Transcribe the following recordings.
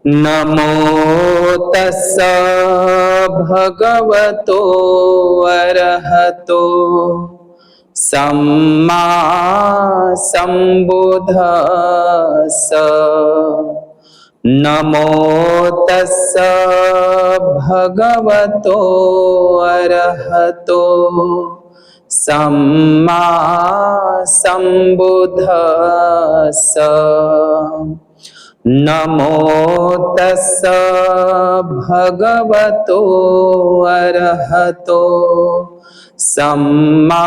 नमो तस्स भगवतो अरहतो सम्मा संबुद्धस्स। नमो तस्स भगवतो अरहतो सम्मा संबुद्धस्स। नमो तस्स भगवतो अरहतो सम्मा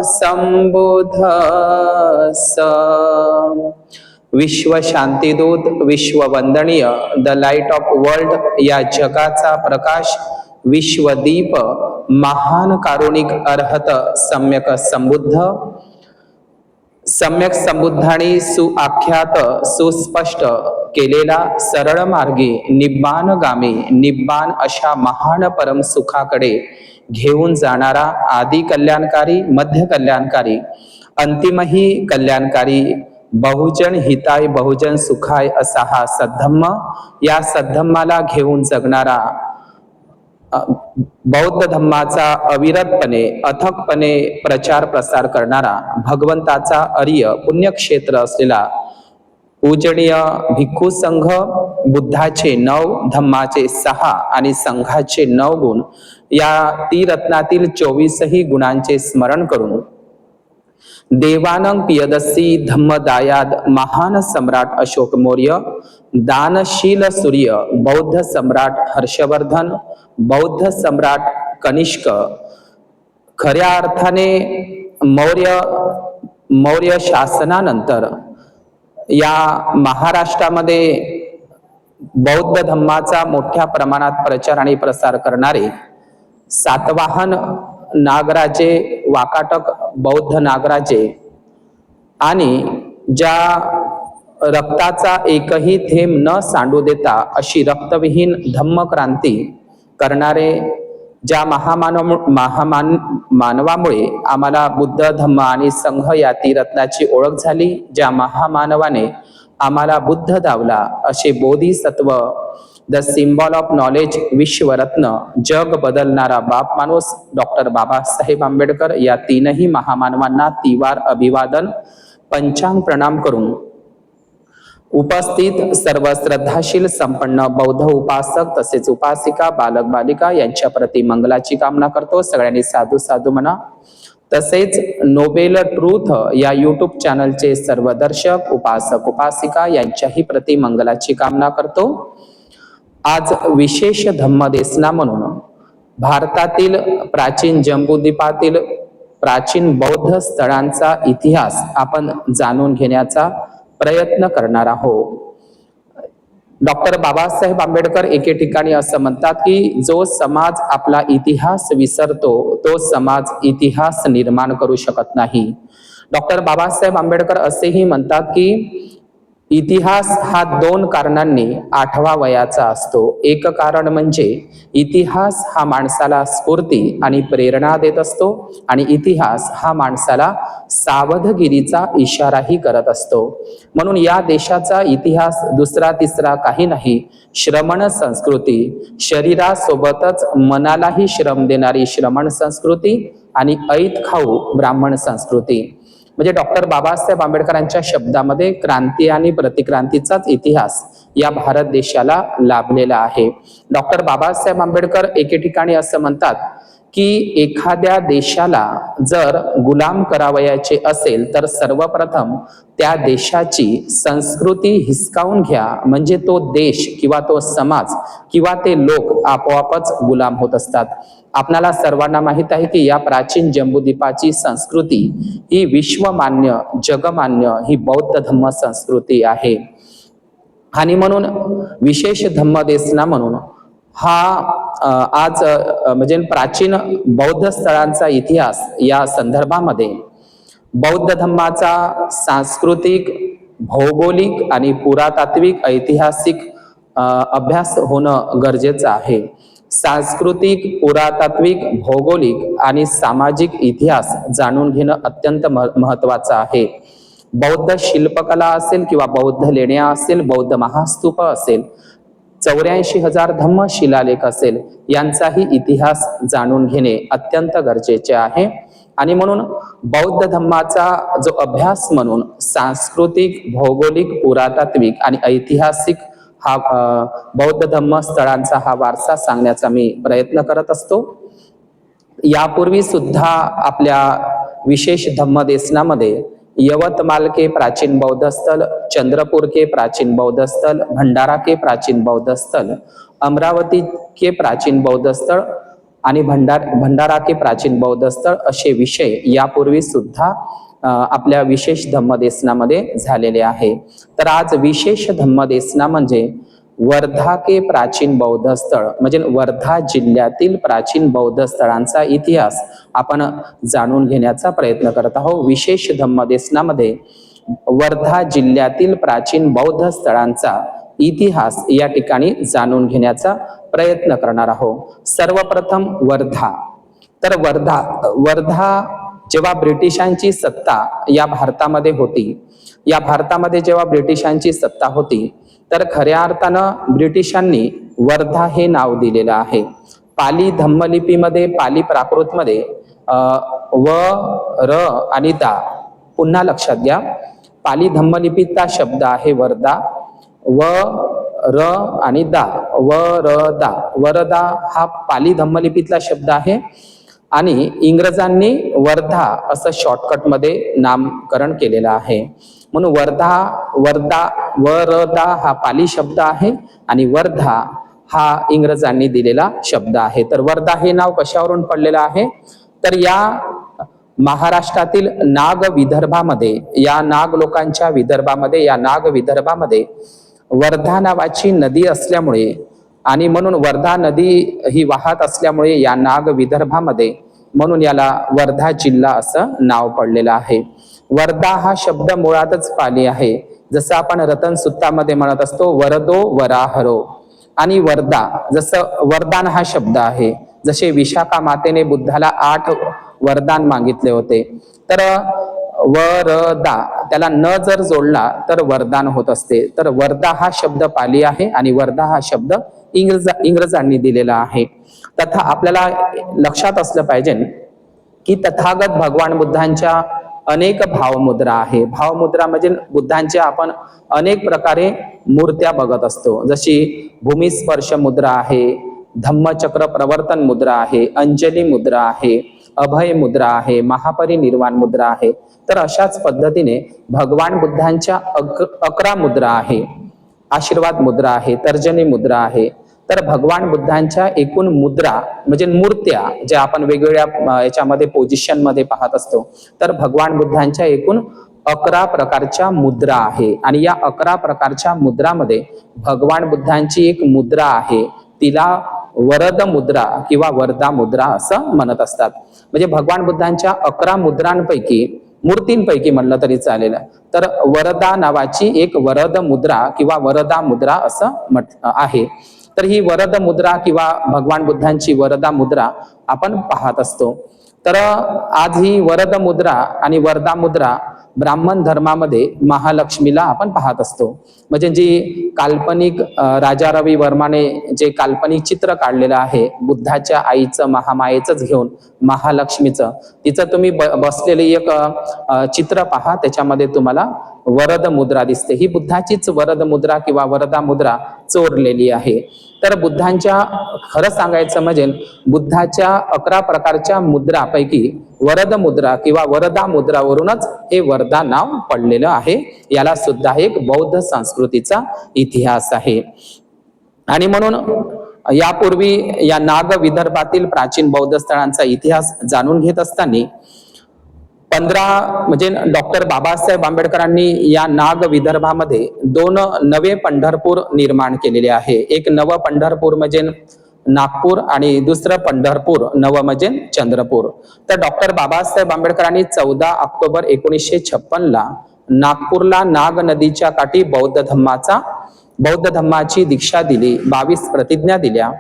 संबुद्धस्स। विश्व शांतीदूत, विश्व वंदनीय, द लाईट ऑफ वर्ल्ड या जगाचा प्रकाश, विश्वदीप, महान कारुणिक अरहत सम्यक संबुद्ध, सम्यक संबुद्धांनी सुआख्यात सुस्पष्ट केलेला सरळ मार्गी निब्बाणगामी निब्बाण अशा महान परम सुखाकडे घेऊन जाणारा आदि कल्याणकारी, मध्य कल्याणकारी, अंतिमही कल्याणकारी, बहुजन हिताय बहुजन सुखाय असा हा सद्धम्म, या सद्धम्माला घेऊन जगणारा बौद्ध धम्माचा अविरतपणे अथकपणे प्रचार प्रसार करणारा भगवंताचा आर्य पुण्यक्षेत्र असलेला पूजनीय भिक्खू संघ, बुद्धाचे 9, धम्माचे 6 आणि संघाचे 9 गुण, या त्रिरत्नातील 24ही गुणांचे स्मरण करून देवानंग पियदसी धम्मदायाद महान सम्राट अशोक मौर्य, दानशील सूर्य बौद्ध सम्राट हर्षवर्धन, बौद्ध सम्राट कनिष्क, खऱ्या अर्थाने मौर्य शासनानंतर या महाराष्ट्रामध्ये बौद्ध धम्माचा मोठ्या प्रमाणात प्रचार आणि प्रसार करणारे सातवाहन नागराजे, वाकाटक बौद्ध नागराजे आणि ज्या रक्ताचा एकही थेंब न सांडू देता अशी रक्तविहीन धम्मक्रांती करणारे ज्या महामानवामुळे आम्हाला बुद्ध, धम्म आणि संघ या त्रिरत्नाची ओळख झाली, ज्या महामानवाने आम्हाला बुद्ध दावला, असे Bodhisattva, the symbol of knowledge, विश्वरत्न, जग बदलणारा बाप माणूस डॉक्टर बाबासाहेब आंबेडकर या तीनही महामानवांना तिवार अभिवादन, पंचांग प्रणाम करून उपस्थित सर्व श्रद्धाशील संपन्न बौद्ध उपासक तसेच उपासिका, बालक बालिका यांच्या प्रति मंगलाची कामना करतो. सगळ्यांनी साधू साधू म्हणा. तसेच नोबेल ट्रूथ या यूट्यूब चॅनलचे सर्व दर्शक, उपासक, उपासिका यांच्याही प्रति मंगलाची कामना करतो. आज विशेष धम्मदेसना म्हणून भारतातील प्राचीन जम्बूद्वीपातील प्राचीन बौद्ध स्थळांचा इतिहास आपण जाणून घेण्याचा प्रयत्न करणार आहोत. डॉक्टर बाबासाहेब आंबेडकर एके ठिकाणी असं म्हणतात की जो समाज आपला इतिहास विसरतो तो समाज इतिहास निर्माण करू शकत नाही. डॉक्टर बाबासाहेब आंबेडकर असेही म्हणतात की इतिहास हा 2 कारणांनी 8व्या वयाचा असतो. एक कारण म्हणजे इतिहास हा माणसाला स्फूर्ती आणि प्रेरणा देत असतो आणि इतिहास हा माणसाला सावधगिरीचा इशाराही करत असतो. म्हणून या देशाचा इतिहास दुसरा तिसरा काही नाही, श्रमण संस्कृती, शरीरासोबतच मनालाही श्रम देणारी श्रमण संस्कृती आणि ऐत खाऊ ब्राह्मण संस्कृती. म्हणजे डॉक्टर बाबासाहेब आंबेडकरांच्या शब्दामध्ये क्रांती आणि प्रतिक्रांतीचाच इतिहास या भारत देशाला लाभलेला आहे. डॉक्टर बाबासाहेब आंबेडकर एके ठिकाणी असं म्हणतात की एखाद्या देशाला जर गुलाम करावयाचे असेल तर सर्वप्रथम त्या देशाची संस्कृती हिसकावून घ्या, म्हणजे तो देश किंवा तो समाज किंवा ते लोक आपोआपच गुलाम होत असतात. आपल्याला सर्वांना माहित आहे की या प्राचीन जम्बूद्वीपाची संस्कृती ही विश्वमान्य, जगमान्य ही बौद्ध धम्म संस्कृती आहे. आणि म्हणून विशेष धम्मदेसना म्हणून हा आज म्हणजे प्राचीन बौद्ध स्थळांचा इतिहास या संदर्भामध्ये बौद्ध धम्माचा सांस्कृतिक, भौगोलिक आणि पुरातात्विक ऐतिहासिक अभ्यास होणं गरजेचं आहे. सांस्कृतिक, पुरातात्विक, भौगोलिक आणि सामाजिक इतिहास जाणून घेणं अत्यंत महत्त्वाचं आहे. बौद्ध शिल्पकला असेल किंवा बौद्ध लेण्या असेल, बौद्ध महास्तूप असेल, 84,000 धम्म शिलालेख असेल, यांचाही इतिहास जाणून घेणे अत्यंत गरजेचे आहे. आणि म्हणून बौद्ध धम्माचा जो अभ्यास म्हणून सांस्कृतिक, भौगोलिक, पुरातात्विक आणि ऐतिहासिक हा बौद्ध धम्म स्थळांचा हा वारसा सांगण्याचा मी प्रयत्न करत असतो. यापूर्वी सुद्धा आपल्या विशेष धम्मदेशनामध्ये यवतमाल के प्राचीन बौद्ध स्थल, चंद्रपूर के प्राचीन बौद्ध स्थल, भंडारा के प्राचीन बौद्ध स्थल, अमरावती के प्राचीन बौद्ध स्थळ आणि भंडारा के प्राचीन बौद्ध स्थळ असे विषय यापूर्वी सुद्धा आपल्या विशेष धम्मदेशनामध्ये झालेले आहे. तर आज विशेष धम्मदेशना म्हणजे वर्धा के प्राचीन बौद्ध स्थळ म्हणजे वर्धा जिल्ह्यातील प्राचीन बौद्ध स्थळांचा इतिहास आपण जाणून घेण्याचा प्रयत्न करत आहोत. विशेष धम्मदेशनामध्ये वर्धा जिल्ह्यातील प्राचीन बौद्ध स्थळांचा इतिहास या ठिकाणी जाणून घेण्याचा प्रयत्न करणार आहोत. सर्वप्रथम वर्धा. तर वर्धा जेव्हा ब्रिटिशांची सत्ता या भारतामध्ये होती, या भारतामध्ये जेव्हा ब्रिटिशांची सत्ता होती, तर खऱ्या अर्थानं ब्रिटिशांनी वर्धा हे नाव दिलेलं आहे. पाली धम्मलिपीमध्ये, पाली प्राकृतमध्ये व र आणि दा, पुन्हा लक्षात घ्या, पाली धम्मलिपीचा शब्द आहे वर्धा, व र आणि दा, वरदा. वरदा हा पाली धम्मलिपीतला शब्द आहे आणि इंग्रजांनी वर्धा असं शॉर्टकटमध्ये नामकरण केलेलं आहे. म्हणून वरदा हा पाली शब्द आहे आणि वर्धा हा इंग्रजांनी दिलेला शब्द आहे. तर वर्धा हे नाव कशावरून पडलेलं आहे? तर या महाराष्ट्रातील नाग विदर्भामध्ये, या नाग लोकांच्या विदर्भामध्ये, या नाग विदर्भामध्ये वर्धा नावाची नदी असल्यामुळे आणि म्हणून वर्धा नदी ही वाहत असल्यामुळे या नाग विदर्भामध्ये म्हणून याला वर्धा जिल्हा असं नाव पडलेलं आहे. वर्धा हा शब्द मुळातच पाली आहे. जसं आपण रतन सुत्तामध्ये म्हणत असतो वरदो वराहरो, आणि वर्धा जसं वरदान हा शब्द आहे. जसे विशाखा मातेने बुद्धाला 8 वरदान मागितले होते, तर वरदा त्याला न जर जोडला तर वरदान होत असते. तर वर्धा हा शब्द पाली आहे आणि वर्धा हा शब्द इंग्रजांनी दिलेला आहे. तथा आपल्याला लक्षात असलं पाहिजे की तथागत भगवान बुद्धांच्या अनेक भावमुद्रा आहे. भावमुद्रा म्हणजे बुद्धांच्या आपण अनेक प्रकारे मूर्त्या बघत असतो. जशी भूमिस्पर्श मुद्रा आहे, धम्मचक्र प्रवर्तन मुद्रा आहे, अंजली मुद्रा आहे, अभय मुद्रा आहे, महापरिनिर्वाण मुद्रा आहे. तर अशाच पद्धतीने भगवान बुद्धांच्या 11 मुद्रा आहे. आशीर्वाद मुद्रा आहे, तर्जनी मुद्रा आहे. तर भगवान बुद्धांच्या एकूण मुद्रा म्हणजे मूर्त्या ज्या आपण वेगवेगळ्या याच्यामध्ये पोझिशन मध्ये पाहत असतो, तर भगवान बुद्धांच्या एकूण 11 प्रकारच्या मुद्रा आहे. आणि या 11 प्रकारच्या मुद्रामध्ये भगवान बुद्धांची एक मुद्रा आहे, तिला वरद मुद्रा किंवा वरदा मुद्रा असं म्हणत असतात. म्हणजे भगवान बुद्धांच्या 11 मुद्रांपैकी, मूर्तींपैकी म्हणलं तरी चालेल, तर वरदा नावाची एक वरद मुद्रा किंवा वरदा मुद्रा असं आहे. तर ही वरद मुद्रा किंवा भगवान बुद्धांची वरदा मुद्रा आपण पाहत असतो. तर आज ही वरद मुद्रा आणि वरदा मुद्रा ब्राह्मण धर्मामध्ये महालक्ष्मीला आपण पाहत असतो. म्हणजे जी काल्पनिक राजा रवी वर्माने जे काल्पनिक चित्र काढलेलं आहे बुद्धाच्या आईचं, महामायेचंच घेऊन महालक्ष्मीचं, तिचं तुम्ही बसलेली एक चित्र पहा, त्याच्यामध्ये तुम्हाला वरद मुद्रा दिसते. ही बुद्धाचीच वरद मुद्रा किंवा वरदा मुद्रा चोरलेली आहे. तर बुद्धांच्या, खरं सांगायचं म्हणजे बुद्धाच्या 11 प्रकारच्या मुद्रापैकी वरद मुद्रा किंवा वरदा मुद्रावरूनच हे वरदा नाव पडलेलं आहे. याला सुद्धा एक बौद्ध संस्कृतीचा इतिहास आहे. आणि म्हणून यापूर्वी या नाग विदर्भातील प्राचीन बौद्ध स्थळांचा इतिहास जाणून घेत असताना 15 म्हणजे डॉक्टर बाबासाहेब आंबेडकरांनी या नाग विदर्भामध्ये 2 नवे पंढरपूर निर्माण केलेले आहे. एक नवं पंढरपूर म्हणजे नागपूर आणि दुसरं पंढरपूर नवं म्हणजे चंद्रपूर. तर डॉक्टर बाबासाहेब आंबेडकरांनी 14 ऑक्टोबर 1956 नागपूरला नाग नदीच्या काठी बौद्ध धम्माची दीक्षा दिली, 22 प्रतिज्ञा दिल्या.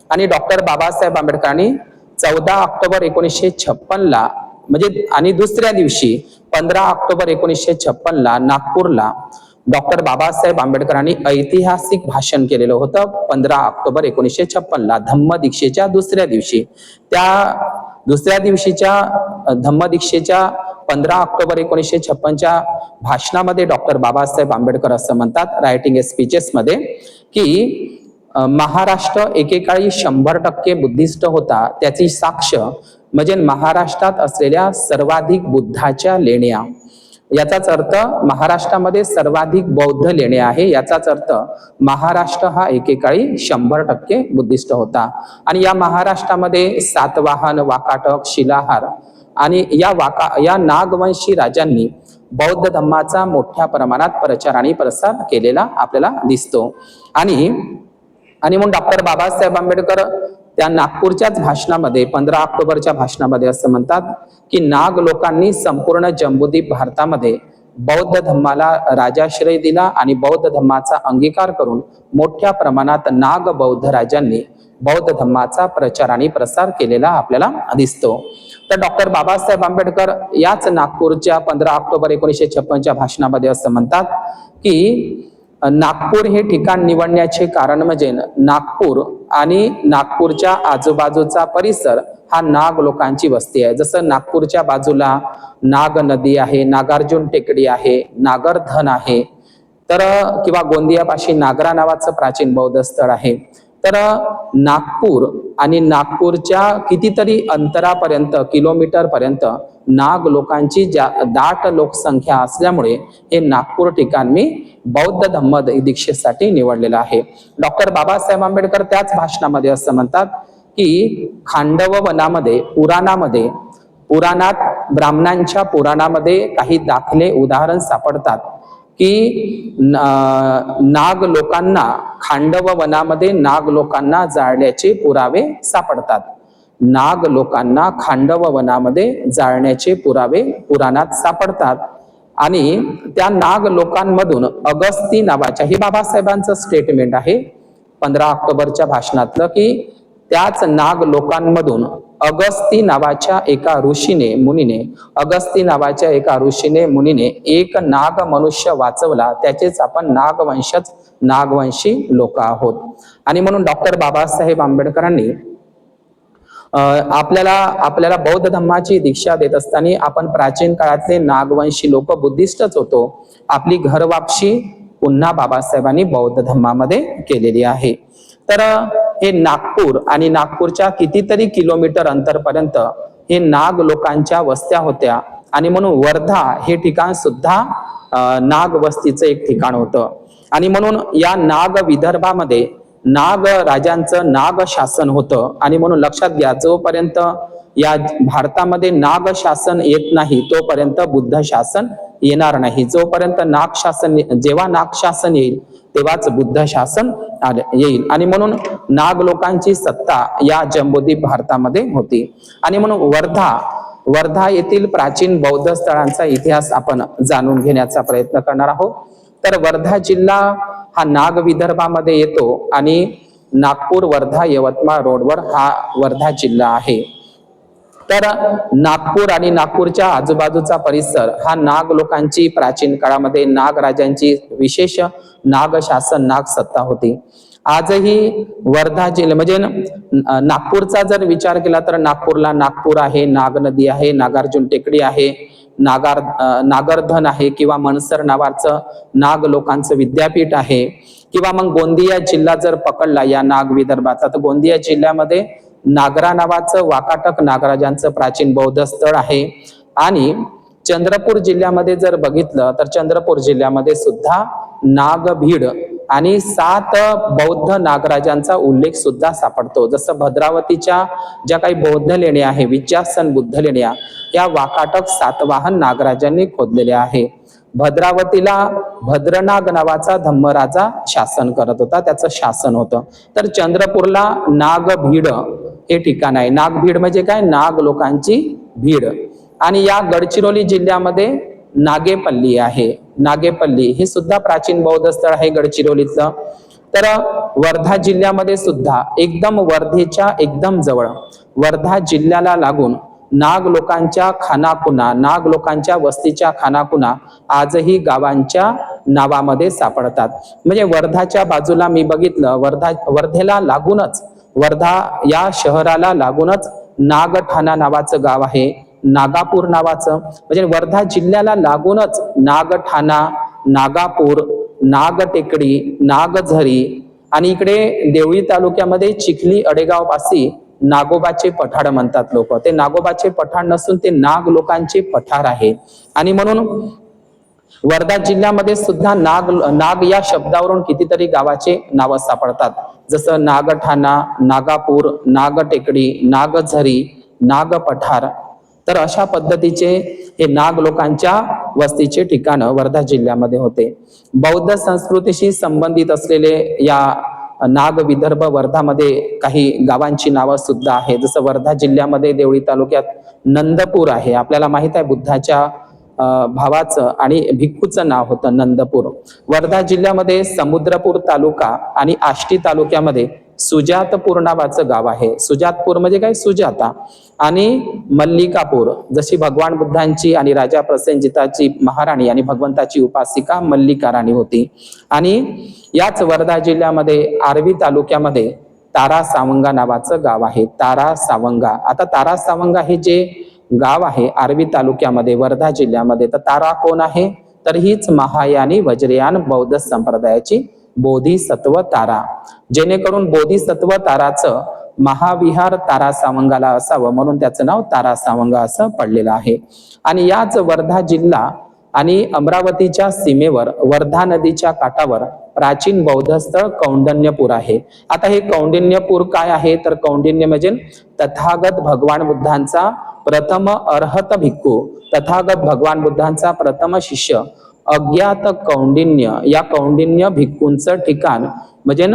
आणि डॉक्टर बाबासाहेब आंबेडकरांनी 14 ऑक्टोबर 1956 म्हणजे आणि दुसऱ्या दिवशी 15 ऑक्टोबर 1956 नागपूरला डॉक्टर बाबासाहेब आंबेडकरांनी ऐतिहासिक भाषण केलेलं होतं. 15 ऑक्टोबर 1956 धम्मदीक्षेच्या दुसऱ्या दिवशी. त्या दुसऱ्या दिवशीच्या धम्मदीक्षेच्या 15 ऑक्टोबर 1956च्या भाषणामध्ये डॉक्टर बाबासाहेब आंबेडकर असं म्हणतात रायटिंग स्पीचेस मध्ये की महाराष्ट्र एकेकाळी 100% बुद्धिस्ट होता, त्याची साक्ष म्हणजे महाराष्ट्रात असलेल्या सर्वाधिक बुद्धाच्या लेण्या. याचाच अर्थ महाराष्ट्रामध्ये सर्वाधिक बौद्ध लेण्या आहे. याचाच अर्थ महाराष्ट्र हा एकेकाळी 100% बुद्धिस्ट होता. आणि या महाराष्ट्रामध्ये सातवाहन, वाकाटक, शिलाहार आणि या नागवंशी राजांनी बौद्ध धम्माचा मोठ्या प्रमाणात प्रचार आणि प्रसार केलेला आपल्याला दिसतो. आणि म्हणून डॉक्टर बाबासाहेब आंबेडकर त्या नागपूरच्याच भाषणामध्ये 15 ऑक्टोबरच्या भाषणामध्ये असं म्हणतात की नाग लोकांनी संपूर्ण जम्बूद्वीप भारतामध्ये बौद्ध धम्माला राजाश्रय दिला आणि बौद्ध धम्माचा अंगीकार करून मोठ्या प्रमाणात नाग बौद्ध राजांनी बौद्ध धम्माचा प्रचार आणि प्रसार केलेला आपल्याला दिसतो. तर डॉक्टर बाबासाहेब आंबेडकर याच नागपूरच्या 15 ऑक्टोबर 1956च्या भाषणामध्ये असं म्हणतात की नागपूर हे ठिकाण निवडण्याचे कारण म्हणजे नागपूर आणि नागपूरच्या आजूबाजूचा परिसर हा नाग लोकांची वस्ती आहे. जसं नागपूरच्या बाजूला नाग नदी आहे, नागार्जुन टेकडी आहे, नागरधन आहे, तर किंवा गोंदियापाशी नागरा नावाचं प्राचीन बौद्ध स्थळ आहे. तर नागपूर आणि नागपूरच्या कितीतरी अंतरापर्यंत, किलोमीटर पर्यंत नाग लोकांची दाट लोकसंख्या असल्यामुळे हे नागपूर ठिकाण मी बौद्ध धम्म दीक्षेसाठी निवडलेलं आहे. डॉक्टर बाबासाहेब आंबेडकर त्याच भाषणामध्ये असं म्हणतात की खांडव वनामध्ये पुराणात ब्राह्मणांच्या पुराणामध्ये काही दाखले उदाहरण सापडतात की नाग लोकांना खांडव वनामध्ये नाग लोकांना जाळल्याचे पुरावे सापडतात. नाग लोकांना खांडव वनामध्ये जाळण्याचे पुरावे पुराणात सापडतात. आणि त्या नाग लोकांमधून अगस्ती नावाच्या, हे बाबासाहेबांचं स्टेटमेंट आहे 15 ऑक्टोबरच्या भाषणातलं, की त्याच नाग लोकांमधून अगस्ती नावाच्या एका ऋषीने मुनीने एक नाग मनुष्य वाचवला, त्याचेच आपण नागवंशी लोक आहोत. आणि म्हणून डॉक्टर बाबासाहेब आंबेडकरांनी आपल्याला बौद्ध धम्माची दीक्षा देत असताना आपण प्राचीन काळातले नागवंशी लोक बुद्धिस्टच होतो. आपली घर वापसी पुन्हा बाबासाहेबांनी बौद्ध धम्मामध्ये केलेली आहे. तर हे नागपूर आणि नागपूरच्या कितीतरी किलोमीटर अंतरपर्यंत हे नाग लोकांच्या वस्त्या होत्या. आणि म्हणून वर्धा हे ठिकाण सुद्धा नाग वस्तीचं एक ठिकाण होतं. आणि म्हणून या नाग विदर्भामध्ये नाग राजांचं नाग शासन होतं. आणि म्हणून लक्षात घ्या, जोपर्यंत या भारतामध्ये नाग शासन येत नाही तोपर्यंत बुद्ध शासन येणार नाही. जेव्हा नाग शासन येईल तेव्हाच बुद्ध शासन येईल. आणि म्हणून नाग लोकांची सत्ता या जम्बूद्वीप भारतामध्ये होती. आणि म्हणून वर्धा येथील प्राचीन बौद्ध स्थळांचा इतिहास आपण जाणून घेण्याचा प्रयत्न करणार आहोत. तर वर्धा जिल्हा हा नाग विदर्भामध्ये येतो आणि नागपूर, वर्धा, यवतमाळ रोडवर हा वर्धा जिल्हा आहे. तर नागपूर आणि नागपूरच्या आजूबाजूचा परिसर हा नाग लोकांची प्राचीन काळामध्ये नाग राजांची विशेष नाग शासन, नाग सत्ता होती. आजही वर्धा जिल्हा म्हणजे नागपूरचा जर विचार केला तर नागपूरला नागपूर आहे, नाग नदी आहे, नागार्जुन टेकडी आहे, नागरधन आहे, किंवा मनसर नावाचं नाग लोकांचं विद्यापीठ आहे. किंवा मग गोंदिया जिल्हा जर पकडला या नाग विदर्भाचा, तर गोंदिया जिल्ह्यामध्ये नागरा नावाचं वाकाटक नागराजांचं प्राचीन बौद्ध स्थळ आहे. आणि चंद्रपूर जिल्ह्यामध्ये जर बघितलं तर चंद्रपूर जिल्ह्यामध्ये सुद्धा नागभीड आणि 7 बौद्ध नागराजांचा उल्लेख सुद्धा सापडतो. जसं भद्रावतीच्या ज्या काही बौद्ध लेण्या आहे, विद्यासन बुद्ध लेण्या, या वाकाटक सातवाहन नागराजांनी खोदलेल्या आहे. भद्रावतीला भद्रनाग नावाचा धम्मराजा शासन करत होता, त्याचं शासन होतं. तर चंद्रपूरला नागभीड हे ठिकाण आहे. नागभीड म्हणजे काय? नाग लोकांची भीड. आणि या गडचिरोली जिल्ह्यामध्ये नागेपल्ली आहे. नागेपल्ली हे सुद्धा प्राचीन बौद्ध स्थळ आहे गडचिरोलीचं. तर वर्धा जिल्ह्यामध्ये सुद्धा एकदम वर्धेच्या एकदम जवळ, वर्धा जिल्ह्याला लागून नाग लोकांच्या खानाखुणा, नाग लोकांच्या वस्तीच्या खानाखुणा आजही गावांच्या नावामध्ये सापडतात. म्हणजे वर्धाच्या बाजूला मी बघितलं, वर्धेला लागूनच, वर्धा या शहराला लागूनच नागठाणा नावाचं गाव आहे, नागापूर नावाचं. म्हणजे वर्धा जिल्ह्याला लागूनच नागठाणा, नागापूर, नागटेकडी, नागझरी आणि इकडे देवळी तालुक्यामध्ये चिखली अडेगाव पासी नागोबाचे पठार म्हणतात लोक. ते नागोबाचे पठार नसून ते नाग लोकांचे पठार आहे. आणि म्हणून वर्धा जिल्ह्यामध्ये सुद्धा नाग या शब्दावरून कितीतरी गावाचे नाव सापडतात, जसं नागठाणा, नागापूर, नागटेकडी, नागझरी, नागपठार. तर अशा पद्धतीचे हे नाग लोकांच्या वस्तीचे ठिकाण वर्धा जिल्ह्यामध्ये होते. बौद्ध संस्कृतीशी संबंधित असलेले या नाग विदर्भ वर्धामध्ये काही गावांची नावं सुद्धा आहे. जसं वर्धा जिल्ह्यामध्ये देवळी तालुक्यात नंदपूर आहे. आपल्याला माहित आहे बुद्धाच्या भावाचं आणि भिक्खूचं नाव होतं नंदपूर. वर्धा जिल्ह्यामध्ये समुद्रपूर तालुका आणि आष्टी तालुक्यामध्ये सुजातपूर नावाचं गाव आहे. सुजातपूर म्हणजे काय, सुजाता. आणि मल्लिकापूर, जशी भगवान बुद्धांची आणि राजा प्रसेनजिताची महाराणी आणि भगवंताची उपासिका मल्लिका राणी होती. आणि याच वर्धा जिल्ह्यामध्ये आर्वी तालुक्यामध्ये तारा सावंगा नावाचं गाव आहे. तारा सावंगा. आता तारा सावंगा हे जे गाव आहे आर्वी तालुक्यामध्ये वर्धा जिल्ह्यामध्ये, तर तारा कोण आहे, तर हीच महायानी वज्रयान बौद्ध संप्रदायाची बोधिसत्व तारा. जेणेकरून बोधिसत्व ताराचं महाविहार तारा सावंगाला असावं म्हणून त्याचं नाव तारा सावंगा असं पडलेलं आहे. आणि याच वर्धा जिल्हा आणि अमरावतीच्या सीमेवर वर्धा नदीच्या काठावर प्राचीन बौद्ध स्थळ कौंडिण्यपूर आहे. आता हे कौंडिण्यपूर काय आहे, तर कौंडिण्य म्हणजे तथागत भगवान बुद्धांचा प्रथम अर्हत भिक्खू, तथागत भगवान बुद्धांचा प्रथम शिष्य अज्ञात कौंडिन्य, या कौंडिन्य भिक्खूंचं ठिकाण म्हणजे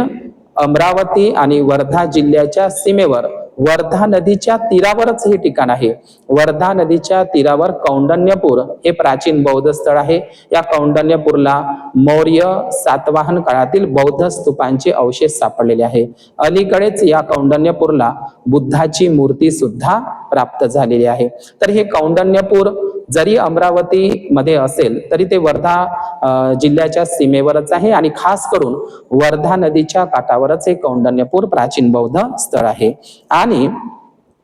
अमरावती आणि वर्धा जिल्ह्याच्या सीमेवर वर्धा नदीच्या तीरावरच हे ठिकाण आहे. वर्धा नदीच्या तीरावर कौंडिण्यपूर हे प्राचीन बौद्ध स्थळ आहे. या कौंडिण्यपूरला मौर्य सातवाहन काळातील बौद्ध स्तूपांचे अवशेष सापडलेले आहे. अलीकडेच या कौंडिण्यपूरला बुद्धाची मूर्ती सुद्धा प्राप्त झालेली आहे. तर हे कौंडिण्यपूर जरी अमरावती मध्ये असेल तरी ते वर्धा जिल्ह्याच्या सीमेवरच आहे आणि खास करून वर्धा नदीच्या काठावरच हे कौंडिण्यपूर प्राचीन बौद्ध स्थळ आहे. आणि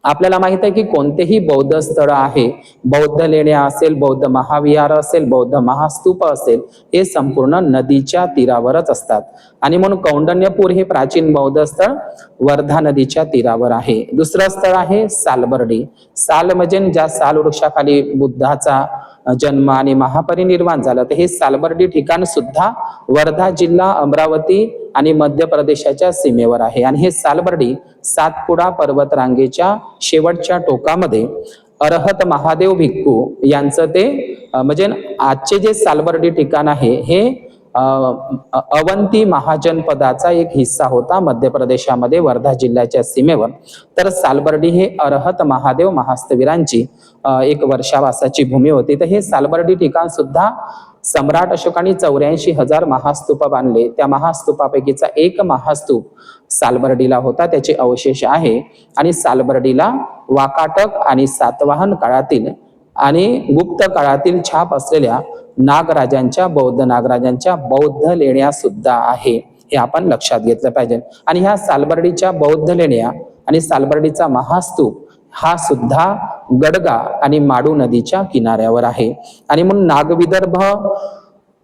आपल्याला माहित आहे की कोणतेही बौद्ध स्थळ आहे, बौद्ध लेण्या असेल, बौद्ध महाविहार असेल, बौद्ध महास्तूप असेल, हे संपूर्ण नदीच्या तीरावरच असतात. आणि म्हणून कौंडिण्यपूर हे प्राचीन बौद्ध स्थळ वर्धा नदीच्या तीरावर आहे. दुसरं स्थळ आहे सालबर्डी. साल म्हणजे ज्या साल वृक्षाखाली बुद्धाचा जन्म आणि महापरिनिर्वाण झालं, तर हे सालबर्डी ठिकाण सुद्धा वर्धा जिल्हा, अमरावती आणि मध्य प्रदेशाच्या सीमेवर आहे. आणि हे सालबर्डी सातपुडा पर्वतरांगेच्या शेवटच्या टोकामध्ये अरहत महादेव भिक्खू यांचं ते म्हणजे आजचे जे सालबर्डी ठिकाण आहे हे अवंती महाजनपदाचा एक हिस्सा होता मध्य प्रदेशामध्ये वर्धा जिल्ह्याच्या सीमेवर. तर सालबर्डी हे अरहत महादेव महास्तवीरांची एक वर्षावासाची भूमी होती. तर हे सालबर्डी ठिकाण सुद्धा सम्राट अशोकाने 84,000 महास्तूप बांधले. त्या महास्तूपापैकीचा एक महास्तूप सालबर्डीला होता, त्याचे अवशेष आहे. आणि सालबर्डीला वाकाटक आणि सातवाहन काळातील आणि गुप्त काळातील छाप असलेल्या नागराजांच्या, बौद्ध नागराजांच्या बौद्ध लेण्या सुद्धा आहे. हे आपण लक्षात घेतलं पाहिजे. आणि ह्या सालबर्डीच्या बौद्ध लेण्या आणि सालबर्डीचा महास्तूप हा सुद्धा गडगा आणि माडू नदीच्या किनाऱ्यावर आहे. आणि म्हणून नागविदर्भ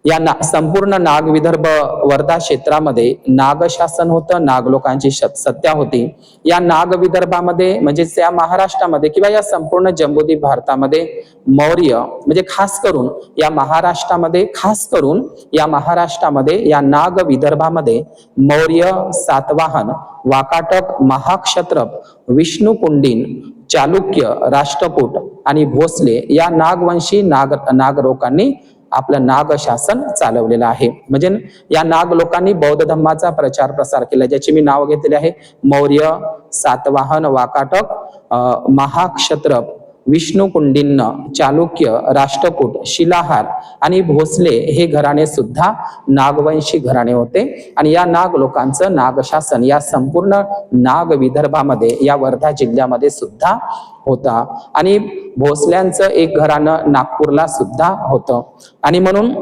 या संपूर्ण नागविदर्भ वर्धा क्षेत्रामध्ये नागशासन होतं, नाग लोकांची सत्ता होती. या नागविदर्भामध्ये म्हणजे त्या महाराष्ट्रामध्ये किंवा या संपूर्ण जम्बूद्वीप भारतामध्ये मौर्य म्हणजे खास करून या महाराष्ट्रामध्ये या नाग विदर्भामध्ये मौर्य, सातवाहन, वाकाटक, महाक्षत्रप, विष्णुकुंडीन, चालुक्य, राष्ट्रकूट आणि भोसले या नागवंशी नागरोकांनी आपलं नाग शासन चालवलेलं आहे. म्हणजे या नाग लोकांनी बौद्ध धर्माचा प्रचार प्रसार केला, ज्याची मी नाव घेतलेले आहे. मौर्य, सातवाहन, वाकाटक, महाक्षत्रप, विष्णुकुंडिन्य, चालुक्य, राष्ट्रकूट, शिलाहार आणि भोसले हे घराणे सुद्धा नागवंशी घराणे होते आणि या नाग लोकांचं नागशासन या संपूर्ण नाग विदर्भामध्ये या वर्धा जिल्ह्यामध्ये सुद्धा होता आणि भोसल्यांचं एक घराणं नागपूरला सुद्धा होतं आणि म्हणून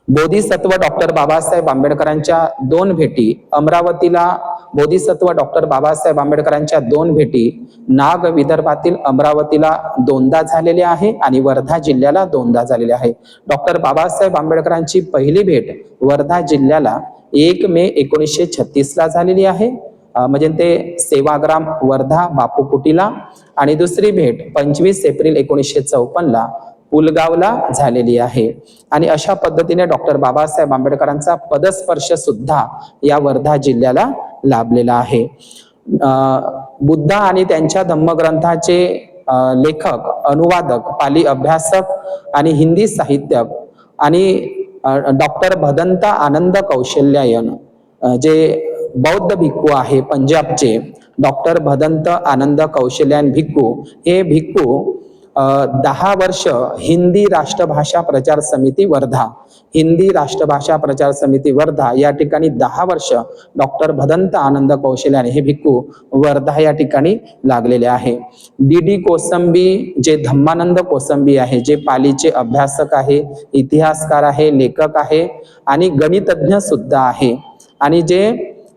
बोधिसत्व डॉक्टर बाबासाहेब आंबेडकरांच्या दोन भेटी अमरावतीला बोधिसत्व डॉक्टर बाबासाहेब आंबेडकरांच्या दोन भेटी नाग विदर्भातील अमरावतीला दोनदा झालेल्या आहे आणि वर्धा जिल्ह्याला दोनदा झालेल्या आहे। डॉक्टर बाबासाहेब आंबेडकरांची पहिली भेट वर्धा जिल्ह्याला 1 मे 1936 ला झालेली आहे, म्हणजे ते सेवाग्राम वर्धा बापू कुटीला, आणि दुसरी भेट 25 एप्रिल 1954 ला पुलगावला झालेली आहे। आणि अशा पद्धतीने डॉक्टर बाबासाहेब आंबेडकरांचा पदस्पर्श सुद्धा या वर्धा जिल्ह्याला लाभलेला आहे। बुद्ध आणि त्यांच्या धम्मग्रंथाचे लेखक, अनुवादक, पाली अभ्यासक आणि हिंदी साहित्यक आणि डॉक्टर भदंत आनंद कौशल्यायन जे बौद्ध भिक्खू आहे पंजाबचे, डॉक्टर भदंत आनंद कौशल्यायन भिक्खू हे भिक्खू 10 वर्ष हिंदी राष्ट्रभाषा प्रचार समिती वर्धा, हिंदी राष्ट्रभाषा प्रचार समिती वर्धा या ठिकाणी 10 वर्ष डॉक्टर भदंत आनंद कौशल्यायन हे भिक्खू वर्धा या ठिकाणी लागलेले आहे। डी कोसंबी जे धम्मानंद कोसंबी आहे, जे पालीचे अभ्यासक आहे, इतिहासकार आहे, लेखक आहे आणि गणितज्ञ सुद्धा आहे आणि जे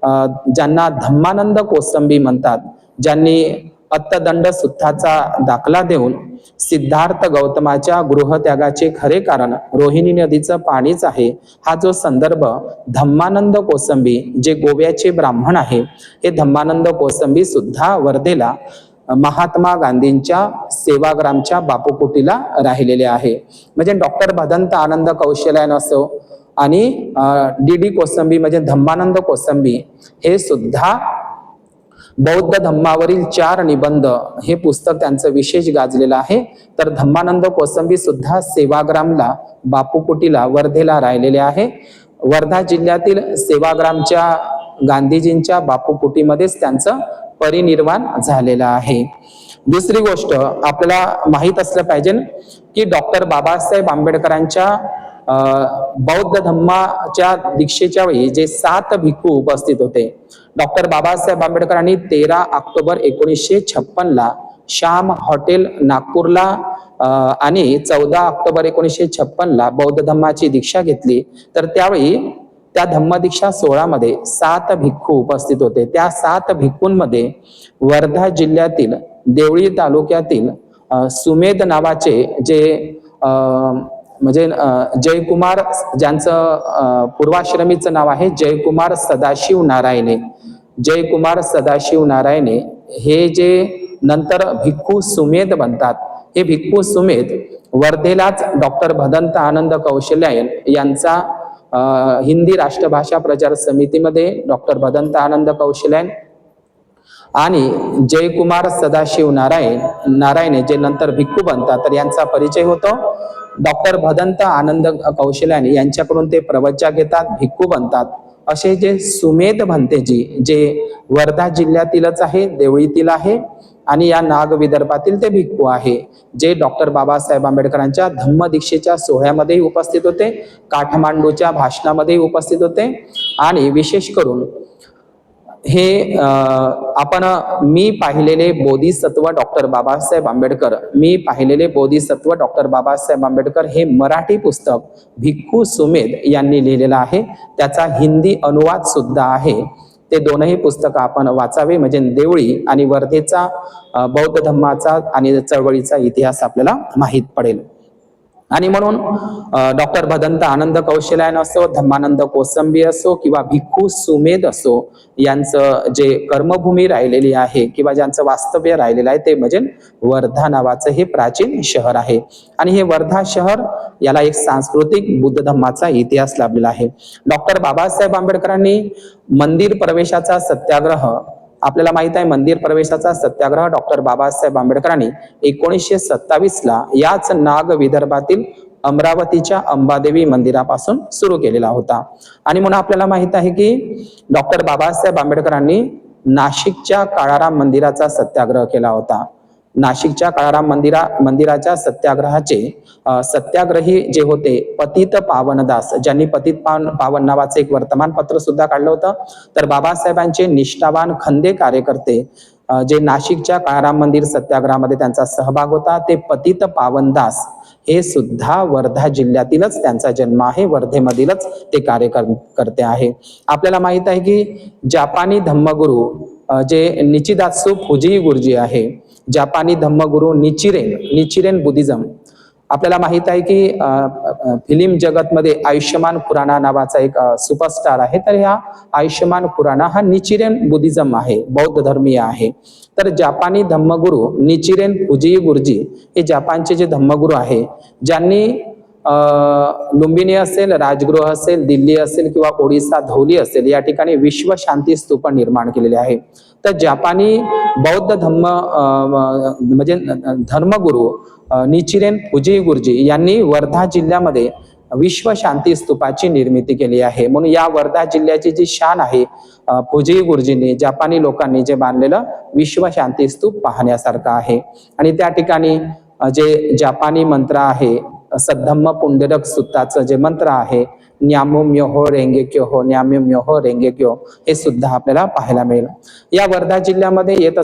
ज्यांना धम्मानंद कोसंबी म्हणतात, ज्यांनी अत्तदंड सुत्ताचा दाखला देऊन सिद्धार्थ गौतमाच्या गृहत्यागाचे खरे कारण रोहिणी नदीचं पाणीच आहे हा जो संदर्भ धम्मानंद कोसंबी जे गोव्याचे ब्राह्मण आहे, हे धम्मानंद कोसंबी सुद्धा वर्धेला महात्मा गांधींच्या सेवाग्रामच्या बापू कुटीला राहिलेले आहे। म्हणजे डॉक्टर भदंत आनंद कौशल्यायन असो आणि डी कोसंबी म्हणजे धम्मानंद कोसंबी हे सुद्धा बौद्ध धम्मावरील 4 निबंध हे पुस्तक त्यांचं विशेष गाजलेलं आहे। तर धम्मानंद कोसंबी सुद्धा सेवाग्रामला बापू कुटीला वर्धेला राहिलेले आहे। वर्धा जिल्ह्यातील सेवाग्रामच्या गांधीजींच्या बापू कुटीमध्येच त्यांचं परिनिर्वाण झालेलं आहे। दुसरी गोष्ट आपल्याला माहित असलं पाहिजे की डॉक्टर बाबासाहेब आंबेडकरांच्या बौद्ध धम्माच्या दीक्षेच्या वेळी जे 7 भिक्खू उपस्थित होते, डॉक्टर बाबासाहेब आंबेडकरांनी 13 ऑक्टोबर 1956 ला श्याम हॉटेल नागपूरला आणि 14 ऑक्टोबर 1956 ला बौद्ध धम्माची दीक्षा घेतली। तर त्यावेळी त्या धम्मदीक्षा सोहळ्यामध्ये 7 भिक्खू उपस्थित होते। त्या 7 भिक्खूंमध्ये वर्धा जिल्ह्यातील देवळी तालुक्यातील सुमेध नावाचे जे म्हणजे जयकुमार, ज्यांचं पूर्वाश्रमीचं नाव आहे जयकुमार सदाशिव नारायणे, जयकुमार सदाशिव नारायणे हे जे नंतर भिक्खू सुमेध बनतात, हे भिक्खू सुमेध वर्धेलाच डॉक्टर भदंत आनंद कौशल्यायन यांचा हिंदी राष्ट्रभाषा प्रचार समितीमध्ये डॉक्टर भदंत आनंद कौशल्यायन आणि जयकुमार सदाशिव नारायणे जे नंतर भिक्खू बनतात, तर यांचा परिचय होतो। डॉक्टर भदंत आनंद कौशल्यायन यांच्याकडून ते प्रवचन घेतात, भिक्खू बनतात। असे जे सुमेध भंतेजी जे वर्धा जिल्ह्यातीलच आहे, देवळीतील आहे आणि या नाग विदर्भातील ते भिक्खू आहे, जे डॉक्टर बाबासाहेब आंबेडकरांच्या धम्मदीक्षेच्या सोहळ्यामध्ये उपस्थित होते, काठमांडूच्या भाषणामध्ये उपस्थित होते आणि विशेष करून हे आपण मी पाहिलेले बोधिसत्व डॉक्टर बाबासाहेब आंबेडकर, मी पाहिलेले बोधिसत्व डॉक्टर बाबासाहेब आंबेडकर हे मराठी पुस्तक भिक्खू सुमेध यांनी लिहिलेलं आहे। त्याचा हिंदी अनुवाद सुद्धा आहे। ते दोनही पुस्तकं आपण वाचावे, म्हणजे देवळी आणि वर्धेचा बौद्ध धम्माचा आणि चळवळीचा इतिहास आपल्याला माहीत पडेल। आणि म्हणून डॉक्टर भदंत आनंद कौशल्यायन असो, धम्मानंद कोसंबी असो किंवा भिक्खू सुमेध असो, यांचं जे कर्मभूमी राहिलेली आहे किंवा ज्यांचं वास्तव्य राहिलेलं आहे ते म्हणजे वर्धा नावाचं हे प्राचीन शहर आहे। आणि हे वर्धा शहर याला एक सांस्कृतिक बुद्ध धम्माचा इतिहास लाभलेला आहे। डॉक्टर बाबासाहेब आंबेडकरांनी मंदिर प्रवेशाचा सत्याग्रह, आपल्याला माहित आहे मंदिर प्रवेशाचा सत्याग्रह डॉक्टर बाबासाहेब आंबेडकरांनी 1927 ला याच नाग विदर्भातील अमरावतीच्या अंबादेवी मंदिरापासून सुरू केलेला होता। आणि म्हणून आपल्याला माहित आहे की डॉक्टर बाबासाहेब आंबेडकरांनी नाशिकच्या काळाराम मंदिराचा सत्याग्रह केला होता। नाशिकच्या काळाराम मंदिराच्या सत्याग्रहाचे सत्याग्रही जे होते पतित पावनदास, ज्यांनी पतित पावन नावाचं एक वर्तमानपत्र सुद्धा काढलं होतं. तर बाबासाहेबांचे निष्ठावान खंदे कार्यकर्ते जे नाशिकच्या काळाराम मंदिर सत्याग्रहामध्ये त्यांचा सहभाग होता, ते पतित पावनदास हे सुद्धा वर्धा जिल्ह्यातीलच त्यांचा जन्म आहे, वर्धेमधीलच ते कार्यकर्ते आहे. आपल्याला माहित आहे की जापानी धम्मगुरू जे निचिदात्सु फुजी गुरुजी आहे, जापानी धम्मगुरू निचिरेन बुद्धिझम, आपल्याला माहित आहे की फिल्म जगतमध्ये आयुष्यमान खुराना नावाचा एक सुपरस्टार आहे. तर ह्या आयुष्यमान खुराना हा निचिरेन बुद्धिझम आहे, बौद्ध धर्मीय आहे. तर जापानी धम्मगुरू निचिरेन फुजी गुरुजी हे जपानचे जे धम्मगुरू आहे, ज्यांनी लुंबिनी असेल, राजगृह असेल, दिल्ली असेल किंवा ओडिसा धौली असेल या ठिकाणी विश्व शांती स्तूप निर्माण केलेले आहे. तर जापानी बौद्ध म्हणजे धर्मगुरू निचिरेन फुजी गुरुजी यांनी वर्धा जिल्ह्यामध्ये विश्व शांती स्तूपाची निर्मिती केली आहे. म्हणून या वर्धा जिल्ह्याची जी शान आहे, फुजी गुरुजींनी जपानी लोकांनी जे बांधलेलं विश्व शांती स्तूप पाहण्यासारखं आहे. आणि त्या ठिकाणी जे जपानी मंत्र आहे, सद्धम्म पुंडरक सुत्ताचं जे मंत्र आहे, न्यामो म्योहो रेंगेक्यो हो, न्यामो म्योहो रेंगेक्यो, हे सुद्धा आपल्याला पाहायला मिळेल. या वर्धा जिल्ह्यामध्ये येत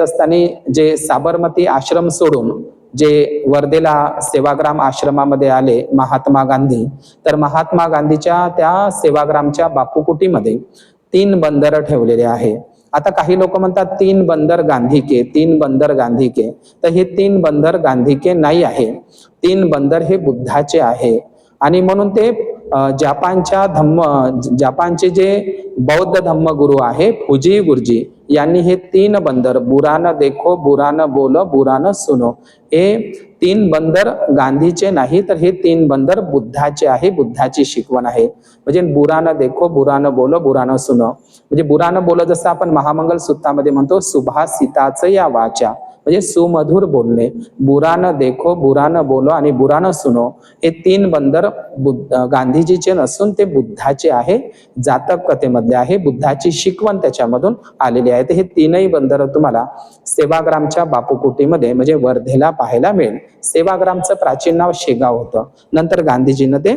असताना जे साबरमती आश्रम सोडून जे वर्धेला सेवाग्राम आश्रमामध्ये आले महात्मा गांधी, तर महात्मा गांधीच्या त्या सेवाग्रामच्या बापूकुटीमध्ये 3 बंदर ठेवलेले आहे. आता काही लोक म्हणतात 3 बंदर गांधी के, तर हे 3 बंदर गांधी के नाही आहे, 3 बंदर हे बुद्धाचे आहे. आणि म्हणून ते जपानचे जे बौद्ध धम्मगुरू आहे फुजी गुरुजी यांनी हे 3 बंदर, बुरा न देखो, बुरा न बोलो, बुरा न सुनो, हे 3 बंदर गांधीचे नाही, तर हे 3 बंदर बुद्धाचे आहे, बुद्धाची शिकवण आहे. म्हणजे बुरा न देखो, बुरा न बोलो, बुरा न सुनो, म्हणजे बुरा न बोलो जसं आपण महामंगल सूत्रामध्ये म्हणतो सुभाषिताच या वाचा, म्हणजे सुमधुर बोलणे. बुरा न देखो, बुरा न बोलो आणि बुरा न सुनो, हे 3 बंदर गांधीजीचे नसून ते बुद्धाचे आहे, जातक कथेमधले आहे, बुद्धाची शिकवण त्याच्यामधून आलेली आहे. तर हे 3ही बंदर तुम्हाला सेवाग्रामच्या बापूकुटीमध्ये म्हणजे वर्धेला पाहायला मिळेल. सेवाग्रामचं प्राचीन नाव शेगाव होतं, नंतर गांधीजीनं ते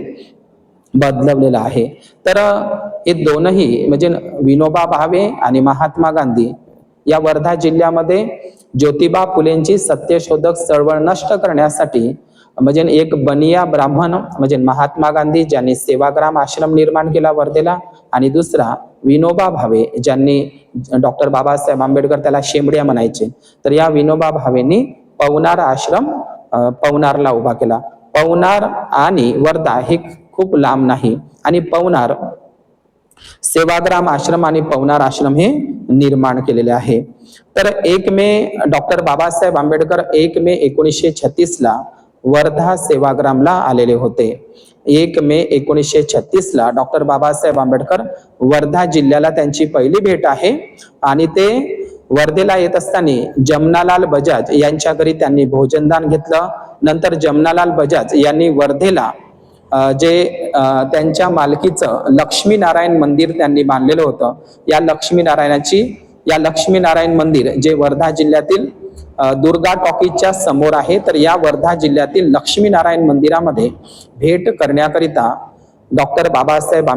बदलवलेलं आहे. तर हे दोनही म्हणजे विनोबा भावे आणि महात्मा गांधी या वर्धा जिल्ह्यामध्ये ज्योतिबा फुलेंची सत्यशोधक चळवळ नष्ट करण्यासाठी म्हणजे एक बनिया ब्राह्मण म्हणजे महात्मा गांधी ज्यांनी सेवाग्राम आश्रम निर्माण केला वर्धेला, आणि दुसरा विनोबा भावे ज्यांनी डॉक्टर बाबासाहेब आंबेडकर त्याला शेंबड्या म्हणायचे, तर या विनोबा भावेंनी पवनार आश्रम पवनारला उभा केला. पवनार आणि वर्धा हे खूप लांब नाही, आणि पवनार सेवाग्राम आश्रम आणि पवनार आश्रम हे निर्माण केलेले आहे. तर 1 मे डॉक्टर बाबासाहेब आंबेडकर 1 मे 1936 ला वर्धा सेवाग्रामला आलेले होते. 1 मे 1936 ला डॉक्टर बाबासाहेब आंबेडकर वर्धा जिल्ह्याला त्यांची पहिली भेट आहे. आणि ते वर्धेला येत असताना जमनालाल बजाज यांच्या घरी त्यांनी भोजनदान घेतलं. नंतर जमनालाल बजाज यांनी वर्धेला जे त्यांच्या मालकीचं लक्ष्मीनारायण मंदिर त्यांनी बांधलेलं होतं. या लक्ष्मीनारायण मंदिर जे वर्धा जिल्ह्यातील दुर्गा टॉकीजच्या समोर आहे. तर या वर्धा जिल्ह्यातील लक्ष्मीनारायण मंदिरामध्ये भेट करण्याकरिता डॉक्टर बाबासाहेब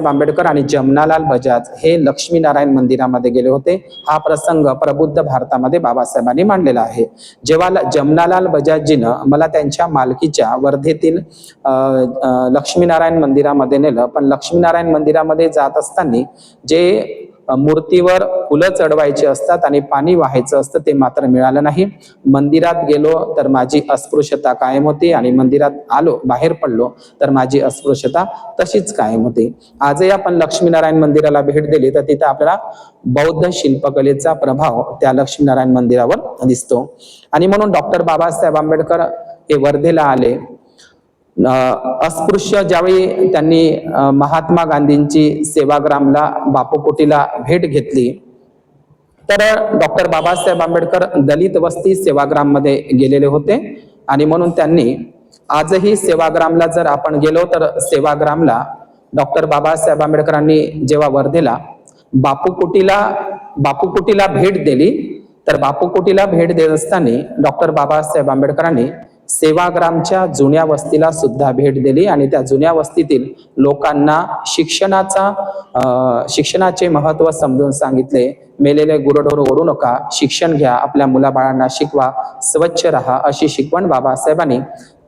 आंबेडकर आणि जमनालाल बजाज हे लक्ष्मीनारायण मंदिरामध्ये गेले होते. हा प्रसंग प्रबुद्ध भारतामध्ये बाबासाहेबांनी मांडलेला आहे. जेव्हा जमनालाल बजाजजीनं मला त्यांच्या मालकीच्या वर्धेतील लक्ष्मीनारायण मंदिरामध्ये नेलं, पण लक्ष्मीनारायण मंदिरामध्ये जात असताना जे मूर्तीवर फुलं चढवायची असतात आणि पाणी वाहायचं असतं ते मात्र मिळालं नाही. मंदिरात गेलो तर माझी अस्पृश्यता कायम होती, आणि मंदिरात आलो बाहेर पडलो तर माझी अस्पृश्यता तशीच कायम होती. आजही आपण लक्ष्मीनारायण मंदिराला भेट दिली तर तिथे आपल्याला बौद्ध शिल्पकलेचा प्रभाव त्या लक्ष्मीनारायण मंदिरावर दिसतो. आणि म्हणून डॉक्टर बाबासाहेब आंबेडकर हे वर्धेला आले. अस्पृश्य ज्यावेळी त्यांनी महात्मा गांधींची सेवाग्रामला बापूकुटीला भेट घेतली, तर डॉक्टर बाबासाहेब आंबेडकर दलित वस्ती सेवाग्राम मध्ये गेलेले होते. आणि म्हणून त्यांनी आजही सेवाग्रामला जर आपण गेलो तर सेवाग्रामला डॉक्टर बाबासाहेब आंबेडकरांनी जेव्हा वर्धेला बापूकुटीला बापू कुटीला भेट दिली. तर बापू कुटीला भेट देत असताना डॉक्टर बाबासाहेब आंबेडकरांनी सेवाग्रामच्या जुन्या वस्तीला सुद्धा भेट दिली आणि त्या जुन्या वस्तीतील लोकांना शिक्षणाचे महत्त्व समजून सांगितले. मेलेले गुरढोर ओढू नका, शिक्षण घ्या, आपल्या मुलाबाळांना शिकवा, स्वच्छ राहा, अशी शिकवण बाबासाहेबांनी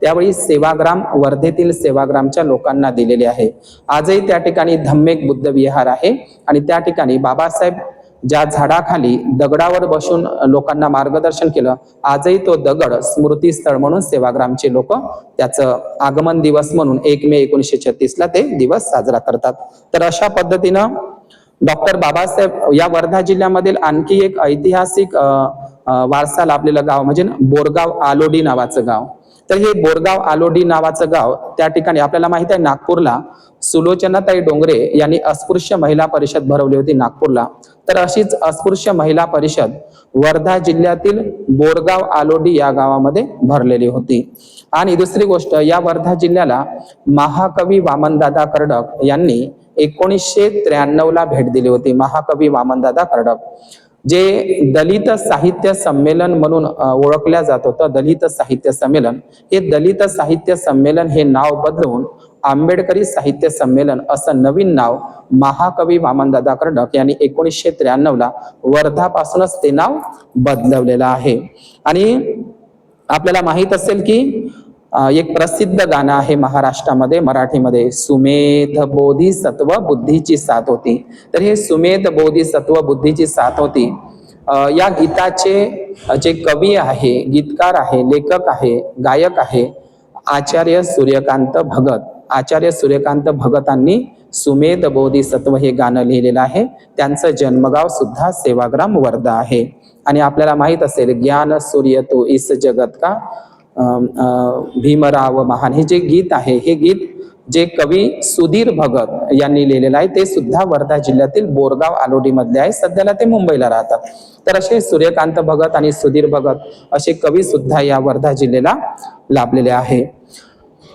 त्यावेळी सेवाग्राम, वर्धेतील सेवाग्रामच्या लोकांना दिलेली आहे. आजही त्या ठिकाणी धम्मेक बुद्ध विहार आहे आणि त्या ठिकाणी बाबासाहेब ज्या झाडाखाली दगडावर बसून लोकांना मार्गदर्शन केलं, आजही तो दगड स्मृतीस्थळ म्हणून सेवाग्रामचे लोक त्याचं आगमन दिवस म्हणून 1 मे 1936 ते दिवस साजरा करतात. तर अशा पद्धतीनं डॉक्टर बाबासाहेब या वर्धा जिल्ह्यामधील आणखी एक ऐतिहासिक वारसा लाभलेलं गाव म्हणजे बोरगाव आलोडी नावाचं गाव. तर हे बोरगाव आलोडी नावाचं गाव त्या ठिकाणी आपल्याला माहित आहे, नागपूरला सुलोचनाताई डोंगरे यांनी अस्पृश्य महिला परिषद भरवली होती नागपूरला. तर अशीच अस्पृश्य महिला परिषद वर्धा जिल्ह्यातील बोरगाव आलोडी या गावामध्ये भरलेली होती. आणि दुसरी गोष्ट, या वर्धा जिल्ह्याला महाकवी वामनदादा कर्डक यांनी 1993 ला भेट दिली होती. महाकवी वामनदादा कर्डक जे दलित साहित्य संमेलन म्हणून ओळखल्या जात होतं, दलित साहित्य संमेलन, हे दलित साहित्य संमेलन हे नाव बदलून आंबेडकरी साहित्य संमेलन असं नवीन नाव महाकवी वामनदादा कर्डक यांनी 1993 ला वर्धापासूनच ते नाव बदलवलेलं आहे. आणि आपल्याला माहित असेल की एक प्रसिद्ध गाणं आहे महाराष्ट्रामध्ये, मराठीमध्ये, सुमेध बोधिसत्व बुद्धीची साथ होती. तर हे सुमेध बोधिसत्व बुद्धीची साथ होती या गीताचे जे कवी आहे, गीतकार आहे, लेखक आहे, गायक आहे आचार्य सूर्यकांत भगत. आचार्य सूर्यकांत भगतांनी सुमेध बोधिसत्व हे गाणं लिहिलेलं आहे. त्यांचं जन्मगाव सुद्धा सेवाग्राम वर्धा आहे. आणि आपल्याला माहित असेल, ज्ञान सूर्य तो इस जगत का भीमराव महान, हे जे गीत आहे, हे गीत जे कवी सुधीर भगत यांनी लिहिलेलं आहे ते सुद्धा वर्धा जिल्ह्यातील बोरगाव आलोडी मधले आहे. सध्याला ते मुंबईला राहतात. तर असे सूर्यकांत भगत आणि सुधीर भगत असे कवी सुद्धा या वर्धा जिल्ह्याला लाभलेले आहे.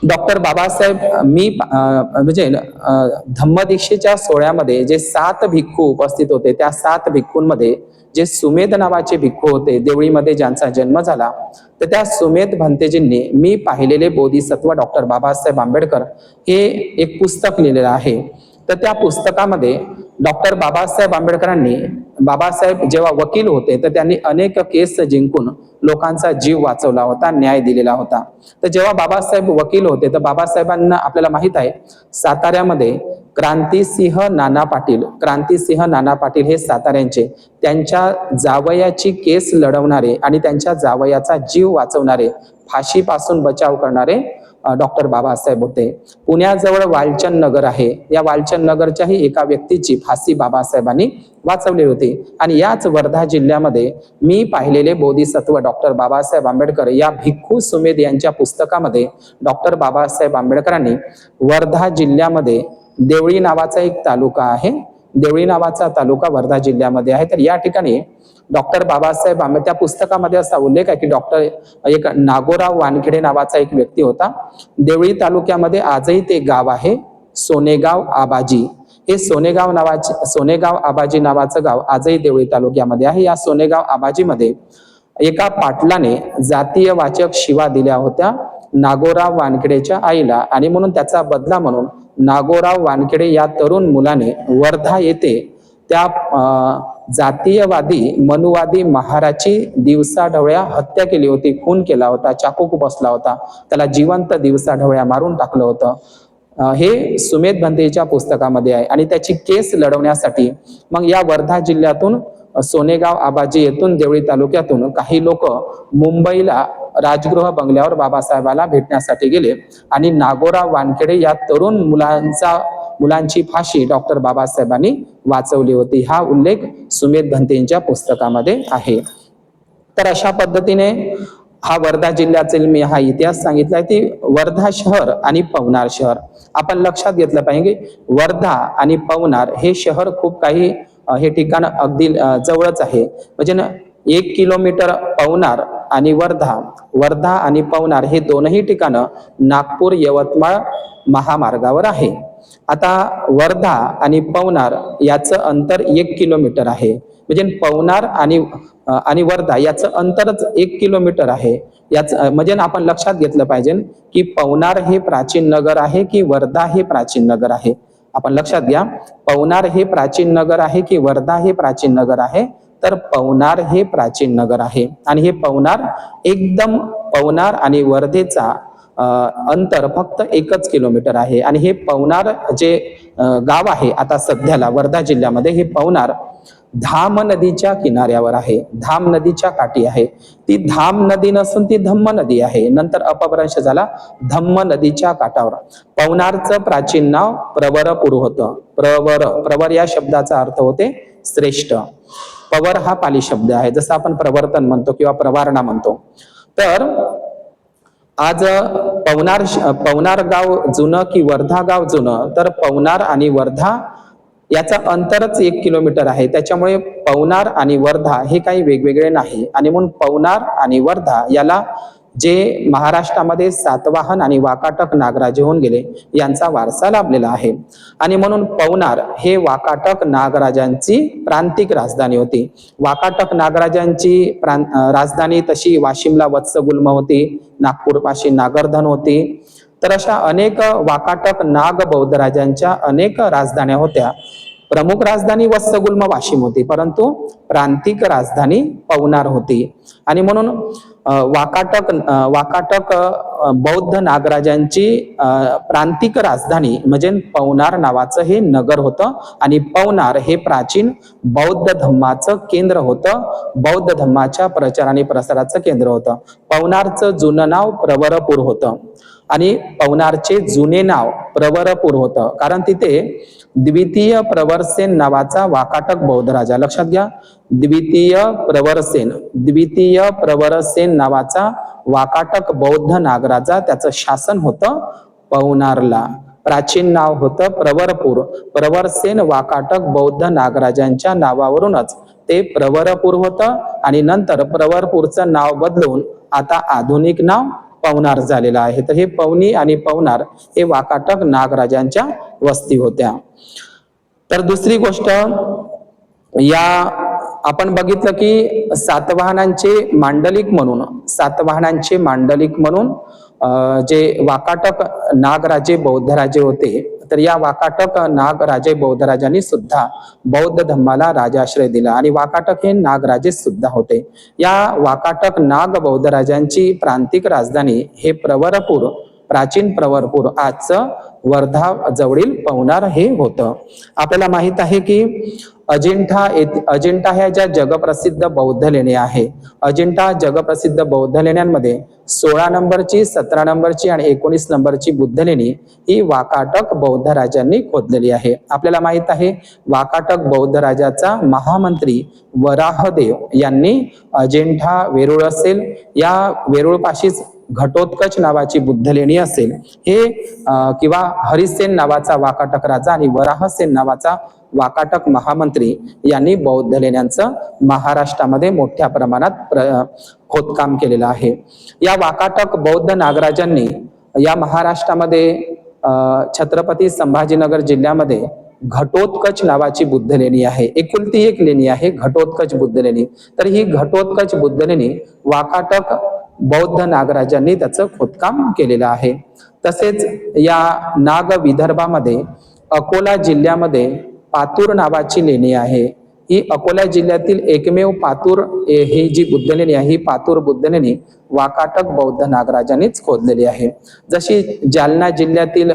डॉक्टर बाबासाहेब म्हणजे धम्मदीक्षेच्या सोहळ्यामध्ये जे 7 भिक्खू उपस्थित होते, त्या 7 भिक्खूंमध्ये जे सुमेध नावाचे भिक्खू होते, देवळीमध्ये ज्यांचा जन्म झाला, तर त्या सुमेध भंतेजींनी मी पाहिलेले बोधिसत्व डॉक्टर बाबासाहेब आंबेडकर हे एक पुस्तक लिहिलेलं आहे. तर त्या पुस्तकामध्ये डॉक्टर बाबासाहेब आंबेडकरांनी, बाबासाहेब जेव्हा वकील होते तर त्यांनी अनेक केस जिंकून लोकांचा जीव वाचवला होता, न्याय दिलेला होता. तर जेव्हा बाबासाहेब वकील होते तर बाबासाहेबांना आपल्याला माहित आहे, साताऱ्यामध्ये क्रांतिसिंह नाना पाटील हे साताऱ्यांचे, त्यांच्या जावयाची केस लढवणारे आणि त्यांच्या जावयाचा जीव वाचवणारे, फाशीपासून बचाव करणारे डॉक्टर बाबासाहेब होते. पुण्याजवळ वालचंद नगर आहे, या वालचंद नगरच्याही एका व्यक्तीची फाशी बाबासाहेबांनी वाचवली होती. आणि याच वर्धा जिल्ह्यामध्ये मी पाहिलेले बोधिसत्व डॉक्टर बाबासाहेब आंबेडकर या भिक्खू सुमेध यांच्या पुस्तकामध्ये डॉक्टर बाबासाहेब आंबेडकरांनी वर्धा जिल्ह्यामध्ये देवळी नावाचा एक तालुका आहे, देवळी नावाचा तालुका वर्धा जिल्ह्यामध्ये आहे. तर या ठिकाणी डॉक्टर बाबासाहेब आंबेडकर, त्या पुस्तकामध्ये असा उल्लेख आहे की एक नागोराव वानखेडे नावाचा एक व्यक्ती होता. देवळी तालुक्यामध्ये आजही ते गाव आहे, सोनेगाव आबाजी. हे सोनेगाव आबाजी नावाचं गाव आजही देवळी तालुक्यामध्ये आहे. या सोनेगाव आबाजीमध्ये एका पाटलाने जातीयवाचक शिवा दिल्या होत्या नागोराव वानखेडेच्या आईला, आणि म्हणून त्याचा बदला म्हणून नागोराव वानखेडे या तरुण मुलाने वर्धा येथे त्या जातीयवादी मनुवादी महाराची दिवसाढवळ्या हत्या केली होती, खून केला होता, चाकू खुपसला होता, त्याला जिवंत दिवसाढवळ्या मारून टाकलं होतं. हे सुमेध भंतेच्या पुस्तकामध्ये आहे. आणि त्याची केस लढवण्यासाठी मग या वर्धा जिल्ह्यातून सोनेगाव आबाजी येथून देवळी तालुक्यातून काही लोक मुंबईला राजगृह बंगल्यावर बाबासाहेबाला भेटण्यासाठी गेले आणि नागोराव वानखेडे या तरुण मुलांची फाशी डॉक्टर बाबासाहेबांनी वाचवली होती. हा उल्लेख सुमेध भंतेंच्या पुस्तकामध्ये आहे. तर अशा पद्धतीने हा वर्धा जिल्ह्यातील मी हा इतिहास सांगितलाय. ती वर्धा शहर आणि पवनार शहर आपण लक्षात घेतलं पाहिजे. वर्धा आणि पवनार हे शहर खूप काही, हे ठिकाण अगदी जवळच आहे. म्हणजे 1 किलोमीटर पवनार आणि वर्धा आणि पवनार हे दोनही ठिकाणं नागपूर यवतमाळ महामार्गावर आहे. आता वर्धा आणि पवनार याचं अंतर 1 किलोमीटर आहे. म्हणजे पवनार आणि वर्धा याचं अंतरच 1 किलोमीटर आहे. याच म्हणजे आपण लक्षात घेतलं पाहिजे की पवनार हे प्राचीन नगर आहे की वर्धा हे प्राचीन नगर आहे. आपण लक्षात घ्या, पवनार हे प्राचीन नगर आहे की वर्धा हे प्राचीन नगर आहे. तर पवनार हे प्राचीन नगर आहे आणि हे पवनार आणि वर्धेचा अंतर फक्त 1 किलोमीटर आहे. आणि हे पवनार जे गाव आहे आता सध्याला वर्धा जिल्ह्यामध्ये, हे पवनार धाम नदीच्या किनाऱ्यावर आहे, धाम नदीच्या काठी आहे. ती धाम नदी नसून ती धम्म नदी आहे. नंतर अपभ्रंश झाला, धम्म नदीच्या काठावर. पवनारचं प्राचीन नाव प्रवरपूर होतं. प्रवर या शब्दाचा अर्थ होते श्रेष्ठ. पवर हा पाली शब्द आहे, जसं आपण प्रवर्तन म्हणतो किंवा प्रवारणा म्हणतो. तर आज पवनार गाव जुनं की वर्धा गाव जुनं, तर पवनार आणि वर्धा याचं अंतरच 1 किलोमीटर आहे. त्याच्यामुळे पवनार आणि वर्धा हे काही वेगवेगळे नाही. आणि म्हणून पवनार आणि वर्धा याला जे महाराष्ट्रामध्ये सातवाहन आणि वाकाटक नागराजे होऊन गेले यांचा वारसा लाभलेला आहे. आणि म्हणून पवनार हे वाकाटक नागराजांची प्रांतिक राजधानी होती. वाकाटक नागराजांची राजधानी तशी वाशिमला वत्सगुल्म होती, नागपूरपाशी नागरधन होती. तर अशा अनेक वाकाटक नाग बौद्ध राजांच्या अनेक राजधान्या होत्या. प्रमुख राजधानी वत्सगुल्म वाशिम होती, परंतु प्रांतिक राजधानी पवनार होती. आणि म्हणून वाकाटक बौद्ध नागराजांची प्रांतिक राजधानी म्हणजे पवनार नावाचं हे नगर होतं. आणि पवनार हे प्राचीन बौद्ध धम्माचं केंद्र होतं, बौद्ध धम्माच्या प्रचार आणि प्रसाराचं केंद्र होतं. पवनारचं जुनं नाव प्रवरपूर होतं आणि पवनारचे जुने नाव प्रवरपूर होतं, कारण तिथे द्वितीय प्रवरसेन नावाचा वाकाटक बौद्ध राजा, लक्षात घ्या, द्वितीय प्रवरसेन नावाचा वाकाटक बौद्ध नागराजा, त्याचं शासन होतं पवनारला. प्राचीन नाव होतं प्रवरपूर. प्रवरसेन वाकाटक बौद्ध नागराजांच्या नावावरूनच ते प्रवरपूर होतं आणि नंतर प्रवरपूरचं नाव बदलून आता आधुनिक नाव पवनार झालेला आहे. तर हे पवनी आणि पवनार हे वाकाटक नागराजांच्या वस्ती होत्या. तर दुसरी गोष्ट, या आपण बघितलं की सातवाहनांचे मांडलिक म्हणून जे वाकाटक नागराजे बौद्धराजे होते, तर या वाकाटक नागराजे बौद्धराजांनी सुद्धा बौद्ध धम्माला राजाश्रय दिला आणि वाकाटक हे नागराजे सुद्धा होते. या वाकाटक नाग बौद्धराजांची प्रांतिक राजधानी हे प्रवरपूर, प्राचीन प्रवरपूर, आजचं वर्धा जवळील पवनार हे होतं. आपल्याला माहित आहे की अजिंठा ह्या ज्या जगप्रसिद्ध बौद्ध लेण्या आहे, अजिंठा जगप्रसिद्ध बौद्ध लेण्यांमध्ये 16 नंबरची, 17 नंबरची आणि 19 नंबरची बुद्ध लेणी ही वाकाटक बौद्ध राजांनी खोदलेली आहे. आपल्याला माहित आहे वाकाटक बौद्ध राजाचा महामंत्री वराहदेव यांनी अजिंठा, वेरूळ असेल, या वेरूळपाशीच घटोत्कच नावाची बुद्ध लेणी असेल, हे किंवा हरिसेन नावाचा वाकाटक राजा आणि वराहसेन नावाचा वाकाटक महामंत्री यांनी बौद्ध लेण्यांचं महाराष्ट्रामध्ये मोठ्या प्रमाणात खोदकाम केलेलं आहे. या वाकाटक बौद्ध नागराजांनी या महाराष्ट्रामध्ये छत्रपती संभाजीनगर जिल्ह्यामध्ये घटोत्कच नावाची बुद्ध लेणी आहे, एकुलती एक लेणी आहे घटोत्कच बुद्ध लेणी. तर ही घटोत्कच बुद्ध लेणी वाकाटक बौद्ध नागराजांनी त्याचं खोदकाम केलेलं आहे. तसेच या नाग विदर्भामध्ये अकोला जिल्ह्यामध्ये पातूर नावाची लेणी आहे. ही अकोला जिल्ह्यातील एकमेव पातूर ही जी बुद्ध लेणी आहे, ही पातूर बुद्ध लेणी वाकाटक बौद्ध नागराजांनीच खोदलेली आहे. जशी जालना जिल्ह्यातील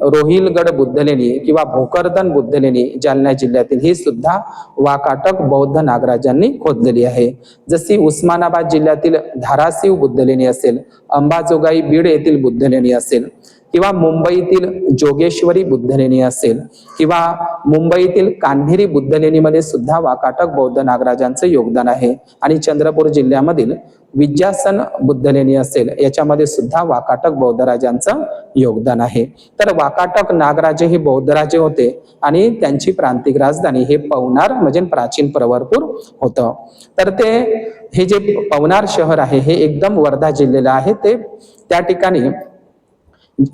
रोहिलगड बुद्ध लेणी किंवा भोकरदन बुद्ध लेणी जालना जिल्ह्यातील, ही सुद्धा वाकाटक बौद्ध नागराजांनी खोदलेली आहे. जशी उस्मानाबाद जिल्ह्यातील धाराशिव बुद्ध लेणी असेल, अंबाजोगाई बीड येथील बुद्ध लेणी असेल, किंवा मुंबईतील जोगेश्वरी बुद्ध लेणी असेल, किंवा मुंबईतील कान्हेरी बुद्ध लेणीमध्ये सुद्धा वाकाटक बौद्ध नागराजांचं योगदान आहे. आणि चंद्रपूर जिल्ह्यामधील विद्यासन बुद्ध लेणी असेल, याच्यामध्ये सुद्धा वाकाटक बौद्ध राजांचं योगदान आहे. तर वाकाटक नागराजे हे बौद्ध राजे होते आणि त्यांची प्रांतिक राजधानी हे पवनार म्हणजे प्राचीन प्रवरपूर होतं. तर हे जे पवनार शहर आहे हे एकदम वर्धा जिल्ह्याला आहे. त्या ठिकाणी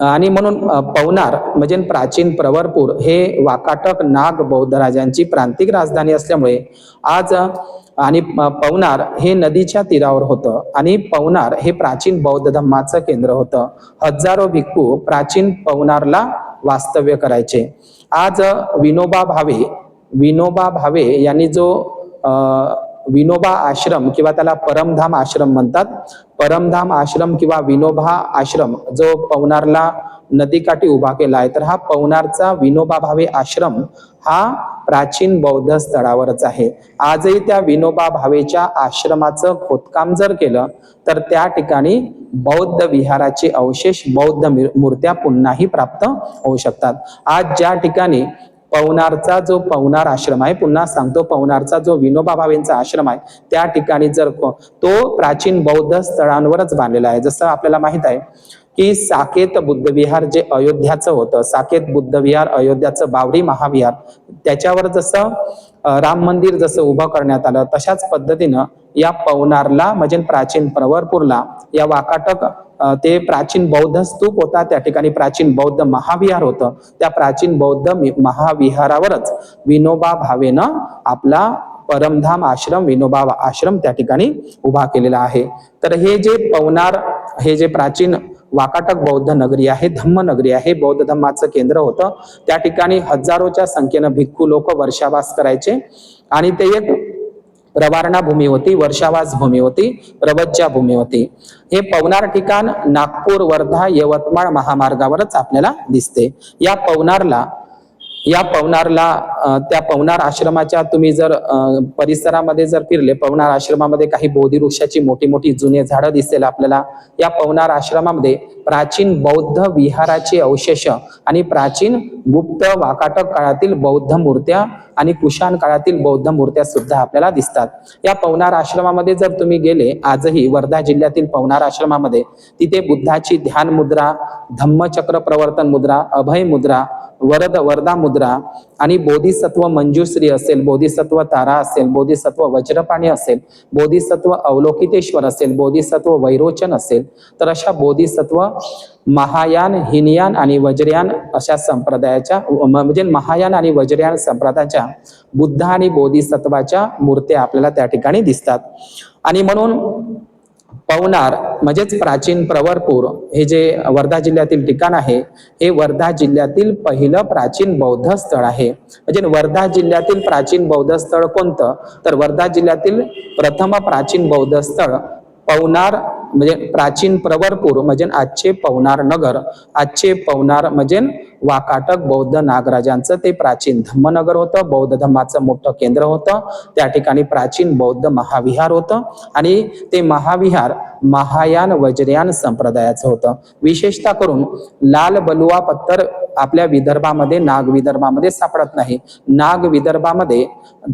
आणि म्हणून पवनार म्हणजे प्राचीन प्रवरपूर हे वाकाटक नाग बौद्ध राजांची प्रांतिक राजधानी असल्यामुळे आज आणि पवनार हे नदीच्या तीरावर होतं आणि पवनार हे प्राचीन बौद्ध धम्माचं केंद्र होतं. हजारो भिक्खू प्राचीन पवनारला वास्तव्य करायचे. आज विनोबा भावे यांनी जो विनोबा आश्रम किंवा त्याला परमधाम आश्रम म्हणतात, परमधाम आश्रम किंवा विनोबा आश्रम जो पवनारला नदीकाठी उभा केला आहे, तर हा पवनारचा विनोबा भावे आश्रम हा प्राचीन बौद्ध स्थळावरच आहे. आजही त्या विनोबा भावेच्या आश्रमाचं खोदकाम जर केलं तर त्या ठिकाणी बौद्ध विहाराचे अवशेष, बौद्ध मूर्त्या पुन्हाही प्राप्त होऊ शकतात. आज ज्या ठिकाणी पवनारचा जो पवनार आश्रम आहे, पुन्हा सांगतो, पवनारचा जो विनोबा भावेंचा आश्रम आहे, त्या ठिकाणी जर तो प्राचीन बौद्ध स्थळांवरच बांधलेला आहे. जसं आपल्याला माहित आहे की साकेत बुद्ध विहार जे अयोध्याचं होतं, साकेत बुद्ध विहार अयोध्याचं बावडी महाविहार, त्याच्यावर जसं राम मंदिर जसं उभं करण्यात आलं, तशाच पद्धतीनं या पवनारला म्हणजे प्राचीन प्रवरपूरला या वाकाटक ते प्राचीन बौद्ध स्तूप होता, त्या ठिकाणी प्राचीन बौद्ध महाविहार होतं. त्या प्राचीन बौद्ध महाविहारावरच विनोबा भावेनं आपला परमधाम आश्रम, विनोबा आश्रम त्या ठिकाणी उभा केलेला आहे. तर हे जे पवनार, हे जे प्राचीन वाकाटक बौद्ध नगरी आहे, धम्म नगरी आहे, बौद्ध धम्माचं केंद्र होतं. त्या ठिकाणी हजारोच्या संख्येनं भिक्खू लोक वर्षावास करायचे आणि ते एक प्रवारणा भूमी होती, वर्षावास भूमी होती, प्रवज्जा भूमी होती. हे पवनार ठिकाण नागपूर, वर्धा, यवतमाळ महामार्गावरच आपल्याला दिसते. या पवनारला त्या पवनार आश्रमाच्या तुम्ही जर परिसरामध्ये जर फिरले, पवनार आश्रमामध्ये काही बोधी वृक्षाची मोठी मोठी जुने झाडं दिसेल आपल्याला. या पवनार आश्रमामध्ये प्राचीन बौद्ध विहाराचे अवशेष आणि प्राचीन गुप्त वाकाटक काळातील बौद्ध मूर्त्या आणि कुशाण काळातील बौद्ध मूर्त्या सुद्धा आपल्याला दिसतात. या पवनार आश्रमामध्ये जर तुम्ही गेले, आजही वर्धा जिल्ह्यातील पवनार आश्रमामध्ये, तिथे बुद्धाची ध्यान मुद्रा, धम्मचक्र प्रवर्तन मुद्रा, अभय मुद्रा, वरदा मुद्रा आणि बोधिसत्व मंजुश्री असेल, बोधिसत्व तारा असेल, बोधिसत्व वज्रपाणी असेल, बोधिसत्व अवलोकितेश्वर असेल, बोधिसत्व वैरोचन असेल, तर अशा बोधिसत्व महायान, हिनयान आणि वज्रयान अशा संप्रदायाच्या म्हणजे महायान आणि वज्रयान संप्रदायाच्या बुद्ध आणि बोधिसत्वाच्या मूर्त्या आपल्याला त्या ठिकाणी दिसतात. आणि म्हणून पवनार म्हणजेच प्राचीन प्रवरपूर हे जे वर्धा जिल्ह्यातील ठिकाण आहे, हे वर्धा जिल्ह्यातील पहिलं प्राचीन बौद्ध स्थळ आहे. म्हणजे वर्धा जिल्ह्यातील प्राचीन बौद्ध स्थळ कोणतं, तर वर्धा जिल्ह्यातील प्रथम प्राचीन बौद्ध स्थळ पवनार म्हणजे प्राचीन प्रवरपूर म्हणजे आजचे पवनार नगर, आजचे पवनार म्हणजे वाकाटक बौद्ध नागराजांचं ते प्राचीन धम्मनगर होतं, बौद्ध धम्माचं मोठं केंद्र होतं. त्या ठिकाणी प्राचीन बौद्ध महाविहार होतं आणि ते महाविहार महायान वज्रयान संप्रदायाचं होतं. विशेषतः करून लाल बलुआ पत्थर आपल्या विदर्भामध्ये, नाग विदर्भामध्ये सापडत नाही. नाग विदर्भामध्ये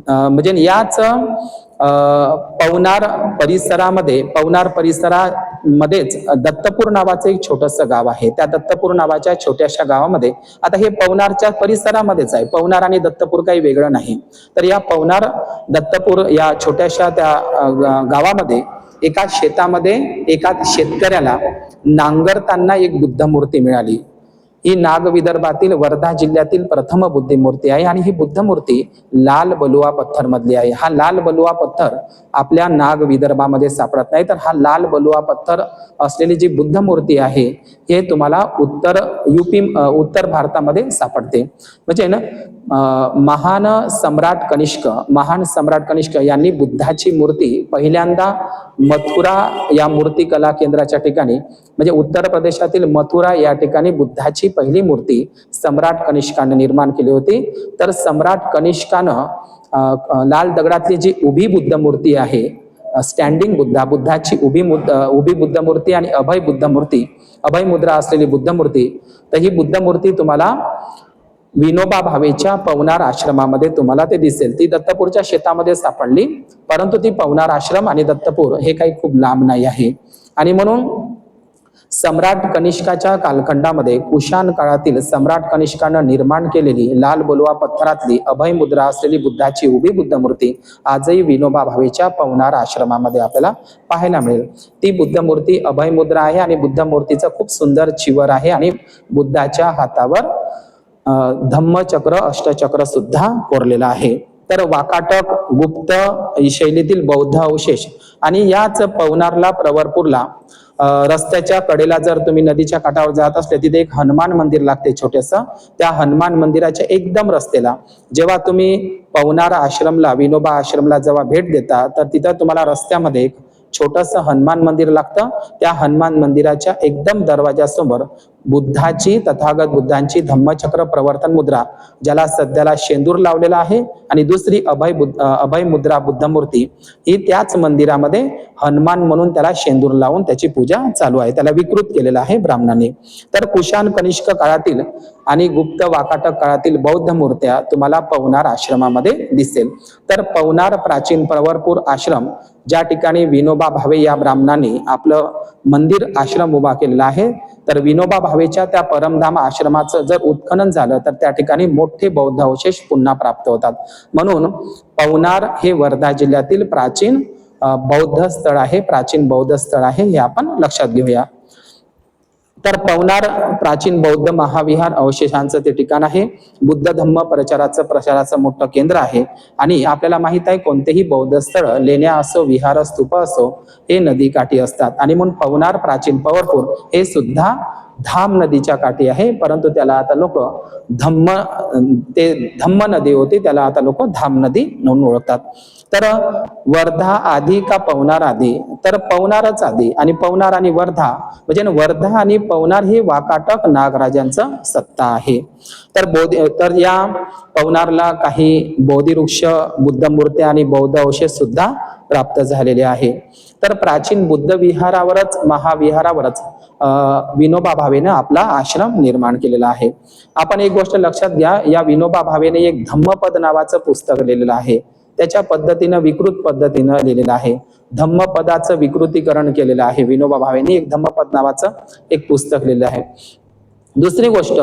म्हणजे याच पवनार परिसरामध्येच दत्तपूर नावाचं एक छोटंसं गाव आहे. त्या दत्तपूर नावाच्या छोट्याशा गावामध्ये, आता हे पवनारच्या परिसरामध्येच आहे, पवनार आणि दत्तपूर काही वेगळं नाही. तर या पवनार दत्तपूर या छोट्याशा त्या गावामध्ये एका शेतामध्ये एका शेतकऱ्याला नांगरताना एक बुद्ध मूर्ती मिळाली. ही नाग विदर्भातील वर्धा जिल्ह्यातील प्रथम बुद्ध मूर्ती आहे आणि ही बुद्ध मूर्ती लाल बलुआ पत्थर मधली आहे. हा लाल बलुआ पत्थर आपल्या नाग विदर्भामध्ये सापडत नाही, तर हा लाल बलुआ पत्थर असलेली जी बुद्ध मूर्ती आहे हे तुम्हाला उत्तर भारतामध्ये सापडते. म्हणजे ना महान सम्राट कनिष्क यांनी बुद्धाची मूर्ती पहिल्यांदा मथुरा या मूर्ती कला केंद्राच्या ठिकाणी म्हणजे उत्तर प्रदेशातील मथुरा या ठिकाणी बुद्धाची पहिली मूर्ती सम्राट कनिष्काने निर्माण केली होती. तर सम्राट कनिष्कानं लाल दगडातली जी उभी बुद्ध मूर्ती आहे, स्टँडिंग बुद्धाची उभी बुद्ध मूर्ती आणि अभय मुद्रा असलेली बुद्ध मूर्ती, तर ही बुद्ध मूर्ती तुम्हाला विनोबा भावेच्या पवनार आश्रमामध्ये तुम्हाला ते दिसेल. ती दत्तपूरच्या शेतामध्ये सापडली, परंतु ती पवनार आश्रम आणि दत्तपूर हे काही खूप लांब नाही आहे. आणि म्हणून सम्राट कनिष्काच्या कालखंडामध्ये कुशाण काळातील सम्राट कनिष्कानं निर्माण केलेली लाल बोलवा पत्थरातली अभय मुद्रा असलेली बुद्धाची उभी बुद्ध मूर्ती आजही विनोबा भावेच्या पवनार आश्रमामध्ये आपल्याला पाहायला मिळेल। ती बुद्ध मूर्ती अभय मुद्रा आहे आणि बुद्ध मूर्तीचं खूप सुंदर चिवर आहे आणि बुद्धाच्या हातावर धम्मचक्र अष्टचक्र सुद्धा कोरलेलं आहे। तर वाकाटक गुप्त शैलीतील बौद्ध अवशेष आणि याच पवनारला प्रवरपूरला रस्त्याच्या कडेला जर तुम्ही नदीच्या काठावर जात असले तिथे एक हनुमान मंदिर लागते छोटेसं। त्या हनुमान मंदिराच्या एकदम रस्त्याला जेव्हा तुम्ही पवनार आश्रमला विनोबा आश्रमला जेव्हा भेट देता तर तिथं तुम्हाला रस्त्यामध्ये एक छोटंसं हनुमान मंदिर लागतं। त्या हनुमान मंदिराच्या एकदम दरवाजासमोर बुद्धाची तथागत बुद्धांची धम्मचक्र प्रवर्तन मुद्रा ज्याला सध्याला शेंदूर लावलेला आहे आणि दुसरी अभय मुद्रा बुद्ध मूर्ती ही त्याच मंदिरामध्ये हनुमान म्हणून त्याला शेंदूर लावून त्याची पूजा चालू आहे, त्याला विकृत केलेलं आहे ब्राह्मणांनी। तर कुशाण कनिष्क काळातील आणि गुप्त वाकाटक काळातील बौद्ध मूर्त्या तुम्हाला पवनार आश्रमामध्ये दिसेल। तर पवनार प्राचीन प्रवरपूर आश्रम ज्या ठिकाणी विनोबा भावे या ब्राह्मणांनी आपलं मंदिर आश्रम उभा केलेला आहे, तर विनोबा भावेच्या त्या परमधाम आश्रमाचं जर उत्खनन झालं तर त्या ठिकाणी मोठे बौद्ध अवशेष पुन्हा प्राप्त होतात। म्हणून पवनार हे वर्धा जिल्ह्यातील प्राचीन बौद्ध स्थळ आहे, प्राचीन बौद्ध स्थळ आहे, हे आपण लक्षात घेऊया। तर पवनार प्राचीन बौद्ध महाविहार अवशेषांचं ते ठिकाण आहे। बुद्ध धम्म प्रचाराचं मोठं केंद्र आहे आणि आपल्याला माहित आहे कोणतेही बौद्ध स्थळ लेण्या असो विहार स्तूप असो हे नदीकाठी असतात आणि म्हणून पवनार प्राचीन पवरपूर हे सुद्धा धाम नदीच्या काठी आहे, परंतु त्याला आता लोक धम्म नदी होती त्याला आता लोक धाम नदी म्हणून ओळखतात। तर वर्धा आधी का पवनार आधी, तर पवनारच आधी आणि पवनार आणि वर्धा म्हणजे वर्धा आणि पवनार हे वाकाटक नागराजांचं सत्ता आहे। तर या पवनारला काही बोधिवृक्ष बुद्ध मूर्त्या आणि बौद्ध अवशेष सुद्धा प्राप्त झालेले आहे। तर प्राचीन बुद्ध विहारावरच महाविहारावरच विनोबा भावेने आपला आश्रम निर्माण केलेला आहे। आपण एक गोष्ट लक्षात घ्या, या विनोबा भावेने एक धम्मपद नावाचं पुस्तक लिहिलेलं आहे, त्याच्या पद्धतीनं विकृत पद्धतीनं लिहिलेलं आहे। धम्मपदाचं विकृतीकरण केलेलं आहे विनोबा भावेने, एक धम्मपद नावाचं एक पुस्तक लिहिलेलं आहे। दुसरी गोष्ट,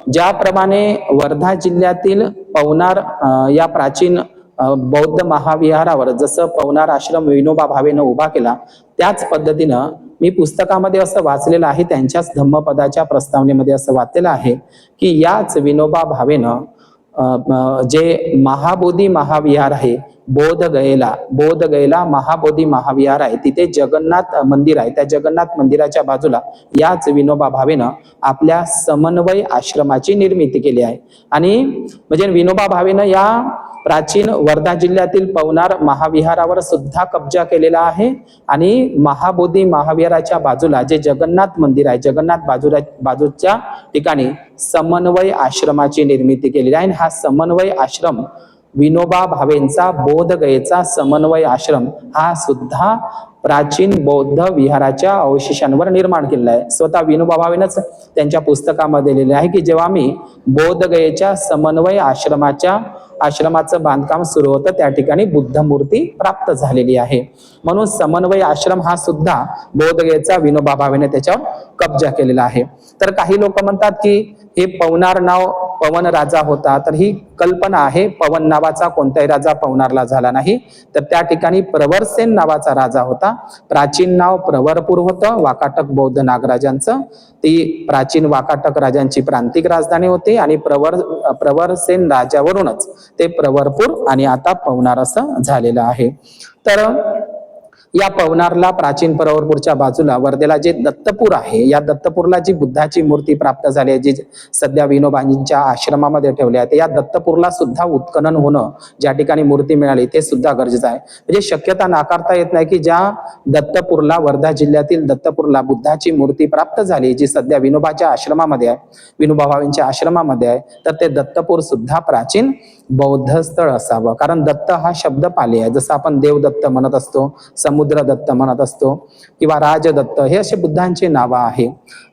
ज्याप्रमाणे वर्धा जिल्ह्यातील पवनार या प्राचीन बौद्ध महाविहारावर जसं पवनार आश्रम विनोबा भावेनं उभा केला त्याच पद्धतीनं मी पुस्तकामध्ये असं वाचलेलं आहे, त्यांच्याच धम्मपदाच्या प्रस्तावनेमध्ये असं वाचलेलं आहे की याच विनोबा भावेनं जे महाबोधी महाविहार आहे बोधगयेला महाबोधी महाविहार आहे, तिथे जगन्नाथ मंदिर आहे, त्या जगन्नाथ मंदिराच्या बाजूला याच विनोबा भावेनं आपल्या समन्वय आश्रमाची निर्मिती केली आहे। आणि म्हणजे विनोबा भावेनं या प्राचीन वर्धा जिल्ह्यातील पवनार महाविहारावर सुद्धा कब्जा केलेला आहे आणि महाबोधी महाविहाराच्या बाजूला जे जगन्नाथ मंदिर आहे जगन्नाथ बाजूच्या ठिकाणी समन्वय आश्रमाची निर्मिती केलेली आहे। हा समन्वय आश्रम विनोबा भावेंचा बोधगयेचा समन्वय आश्रम हा सुद्धा प्राचीन बौद्ध विहाराच्या अवशेषांवर निर्माण केलेला आहे। स्वतः विनोबा भावेनच त्यांच्या पुस्तकामध्ये लिहिले आहे की जेव्हा मी बोधगयेच्या समन्वय आश्रमाचं बांधकाम सुरू होतं त्या ठिकाणी बुद्ध मूर्ती प्राप्त झालेली आहे। म्हणून समन्वय आश्रम हा सुद्धा बोधगयेचा विनोबा भावेने त्याच्यावर कब्जा केलेला आहे। तर काही लोक म्हणतात की हे पवनार नाव पवन राजा होता, तर ही कल्पना आहे, पवन नावाचा कोणताही राजा पवनारला झाला नाही, तर त्या ठिकाणी प्रवरसेन नावाचा राजा होता। प्राचीन नाव प्रवरपूर होतं वाकाटक बौद्ध नागराजांचं, ती प्राचीन वाकाटक राजांची प्रांतिक राजधानी होती आणि प्रवरसेन राजावरूनच ते प्रवरपूर आणि आता पवनार असं झालेलं आहे। तर या पवनारला प्राचीन प्रवरपूरच्या बाजूला वर्धेला जे दत्तपूर आहे, या दत्तपूरला जी बुद्धाची मूर्ती प्राप्त झाली आहे जी सध्या विनोबाजींच्या आश्रमामध्ये ठेवली आहे, या दत्तपूरला सुद्धा उत्खनन होणं, ज्या ठिकाणी मूर्ती मिळाली ते सुद्धा गरजेचं आहे। म्हणजे शक्यता नाकारता येत नाही की ज्या दत्तपूरला वर्धा जिल्ह्यातील दत्तपूरला बुद्धाची मूर्ती प्राप्त झाली जी सध्या विनोबाच्या आश्रमामध्ये आहे, विनोबा भावेंच्या आश्रमामध्ये आहे, तर ते दत्तपूर सुद्धा प्राचीन बौद्ध स्थळ असावं। कारण दत्त हा शब्द पाली आहे, जसं आपण देवदत्त म्हणत असतो, समुद्र दत्त म्हणत असतो किंवा राजदत्त हे असे बुद्धांचे नाव आहे,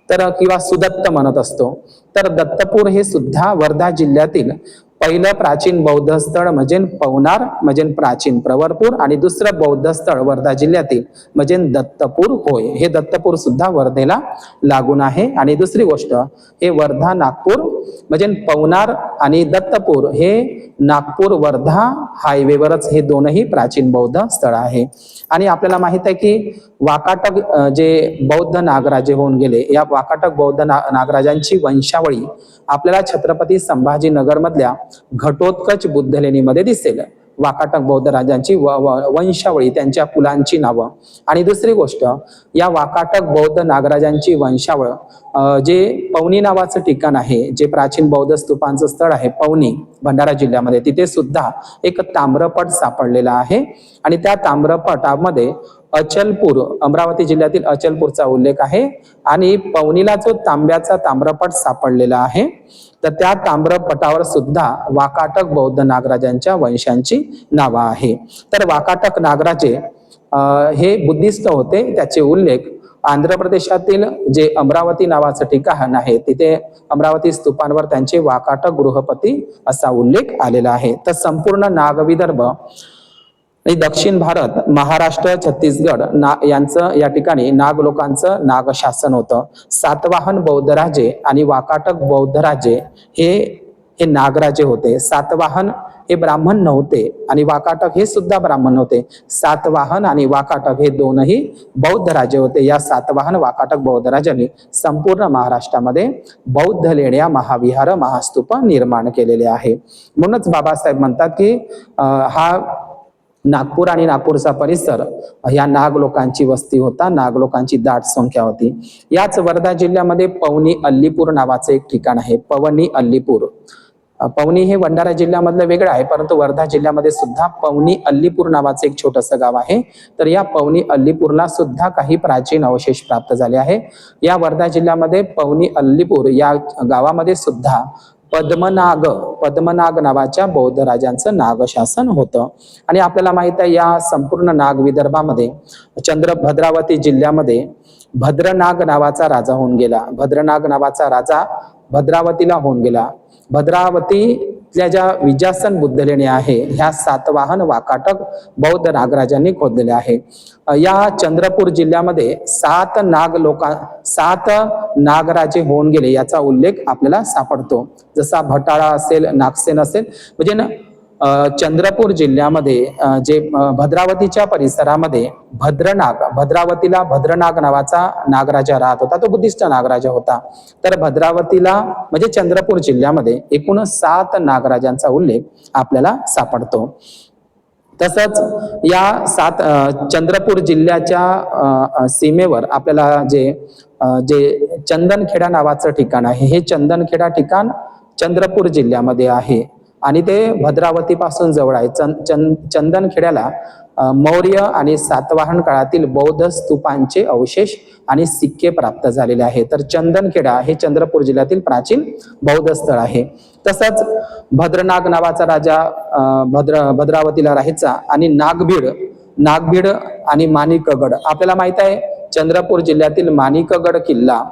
तर किंवा सुदत्त म्हणत असतो। तर दत्तपूर हे सुद्धा वर्धा जिल्ह्यातील पहिलं प्राचीन बौद्ध स्थळ म्हणजे पवनार म्हणजे प्राचीन प्रवरपूर, आणि दुसरं बौद्ध स्थळ वर्धा जिल्ह्यातील म्हणजे दत्तपूर होय. हे दत्तपूर सुद्धा वर्धेला लागून आहे. आणि दुसरी गोष्ट, हे वर्धा नागपूर म्हणजे पवनार आणि दत्तपूर हे नागपूर वर्धा हायवेवरच हे दोनही प्राचीन बौद्ध स्थळ आहे. आणि आपल्याला माहित आहे की वाकाटक जे बौद्ध नागराजे होऊन गेले, या वाकाटक बौद्ध नागराजांची वंशावळी आपल्याला छत्रपती संभाजीनगर मधल्या घटोत्कच बुद्धलेणीमध्ये दिसेल. वाकाटक बौद्ध राजांची वंशावळी, त्यांच्या कुलांची नावं. आणि दुसरी गोष्ट, या वाकाटक बौद्ध नागराजांची वंशावळ जे पवनी नावाचं ठिकाण आहे, जे प्राचीन बौद्ध स्तूपांचं स्थळ आहे पवनी भंडारा जिल्ह्यामध्ये, तिथे सुद्धा एक ताम्रपट सापडलेला आहे. आणि त्या ताम्रपटामध्ये अचलपूर, अमरावती जिल्ह्यातील अचलपूरचा उल्लेख आहे. आणि पवनीला जो तांब्याचा ताम्रपट सापडलेला आहे, तर त्या ताम्रपटावर सुद्धा वाकाटक बौद्ध नागराजांच्या वंशांची नावं आहे. तर वाकाटक नागराजे हे बुद्धिस्ट होते. त्याचे उल्लेख आंध्र प्रदेशातील जे अमरावती नावाचं ठिकाण आहे, तिथे अमरावती स्तूपांवर त्यांचे वाकाटक गृहपती असा उल्लेख आलेला आहे. तर संपूर्ण नागविदर्भ आणि दक्षिण भारत, महाराष्ट्र, छत्तीसगड यांचं या ठिकाणी नाग लोकांचं नागशासन होतं. सातवाहन बौद्ध राजे आणि वाकाटक बौद्ध राजे हे नागराजे होते. सातवाहन हे ब्राह्मण नव्हते आणि वाकाटक हे सुद्धा ब्राह्मण नव्हते. सातवाहन आणि वाकाटक हे दोनही बौद्ध राजे होते. या सातवाहन वाकाटक बौद्ध राजांनी संपूर्ण महाराष्ट्रामध्ये बौद्ध लेण्या, महाविहार, महास्तूप निर्माण केलेले आहे. म्हणूनच बाबासाहेब म्हणतात की हा नागपूर आणि नागपूरचा परिसर या नाग लोकांची वस्ती होता, नाग लोकांची दाट संख्या होती. याच वर्धा जिल्ह्यामध्ये पवनी अल्लीपूर नावाचं एक ठिकाण आहे. पवनी अल्लीपूर, पवनी हे भंडारा जिल्ह्यामधलं वेगळं आहे, परंतु वर्धा जिल्ह्यामध्ये सुद्धा पवनी अल्लीपूर नावाचं एक छोटंसं गाव आहे. तर या पवनी अल्लीपूरला सुद्धा काही प्राचीन अवशेष प्राप्त झाले आहे. या वर्धा जिल्ह्यामध्ये पवनी अल्लीपूर या गावामध्ये सुद्धा पद्मनाग नावाच्या बौद्ध राजांचं नागशासन होतं. आणि आपल्याला माहित आहे या संपूर्ण नाग विदर्भामध्ये भद्रावती जिल्ह्यामध्ये भद्रनाग नावाचा राजा होऊन गेला. भद्रनाग नावाचा राजा भद्रावतीला होऊन गेला. भद्रावतीतल्या ज्या विजासन बुद्धलेण्या आहे, ह्या सातवाहन वाकाटक बौद्ध नागराजांनी खोदलेल्या आहे. या चंद्रपूर जिल्ह्यामध्ये 7 नागराजे होऊन गेले याचा उल्लेख आपल्याला सापडतो. जसा भटाळा असेल, नागसेन असेल, म्हणजे चंद्रपूर जिल्ह्यामध्ये जे भद्रावतीच्या परिसरामध्ये भद्रावतीला भद्रनाग नावाचा नागराजा राहत होता. तो बुद्धिस्ट नागराजा होता. तर भद्रावतीला म्हणजे चंद्रपूर जिल्ह्यामध्ये एकूण 7 नागराजांचा उल्लेख आपल्याला सापडतो. तसंच या चंद्रपूर जिल्ह्याच्या सीमेवर आपल्याला जे चंदनखेडा नावाचं ठिकाण आहे, हे चंदनखेडा ठिकाण चंद्रपूर जिल्ह्यामध्ये आहे आणि ते भद्रावती पासून जवळ आहे. चंदनखेड्याला मौर्य आणि सातवाहन काळातील बौद्ध स्तूपांचे अवशेष आणि सिक्के प्राप्त झालेले आहेत. तर चंदनखेडा हे चंद्रपूर जिल्ह्यातील प्राचीन बौद्ध स्थळ आहे. तसंच भद्रनाग नावाचा राजा भद्रावतीला राहायचा. आणि नागभीड आणि माणिकगड, आपल्याला माहित आहे चंद्रपूर जिल्ह्यातील माणिकगड किल्ला,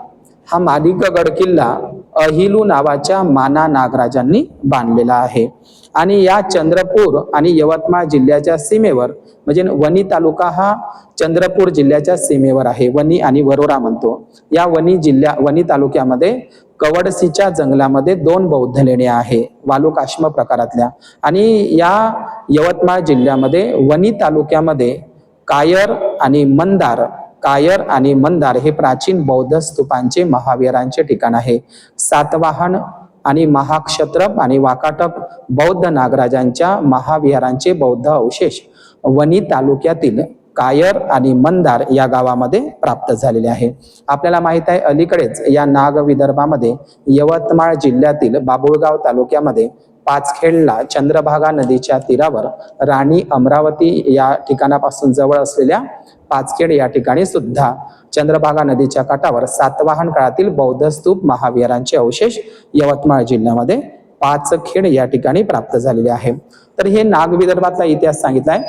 हा माणिकगड किल्ला अहिलू नावाच्या माना नागराजांनी बांधलेला आहे. आणि या चंद्रपूर आणि यवतमाळ जिल्ह्याच्या सीमेवर म्हणजे वणी तालुका हा चंद्रपूर जिल्ह्याच्या सीमेवर आहे. वणी आणि वरोरा म्हणतो. या वणी तालुक्यामध्ये कवडसीच्या जंगलामध्ये 2 बौद्ध लेण्या आहे, वालुकाश्म प्रकारातल्या. आणि या यवतमाळ जिल्ह्यामध्ये वणी तालुक्यामध्ये कायर आणि मंदार हे प्राचीन बौद्ध स्तूपांचे, महावीरांचे ठिकाण आहे. सातवाहन आणि महाक्षत्रप आणि वाकाटक बौद्ध नागराजांच्या महाविहारांचे बौद्ध अवशेष वणी तालुक्यातील कायर आणि मंदार या गावामध्ये प्राप्त झालेले आहे. आपल्याला माहित आहे अलीकडेच या नाग विदर्भामध्ये यवतमाळ जिल्ह्यातील बाभुळगाव तालुक्यामध्ये पाचखेडला चंद्रभागा नदीच्या तीरावर राणी अमरावती या ठिकाणापासून जवळ असलेल्या पाचखेड या ठिकाणी सुद्धा चंद्रभागा नदीच्या काठावर सातवाहन काळातील बौद्ध स्तूप, महाविहारांचे अवशेष यवतमाळ जिल्ह्यामध्ये पाचखेड या ठिकाणी प्राप्त झालेले आहे. तर हे नाग विदर्भातला इतिहास सांगितलाय.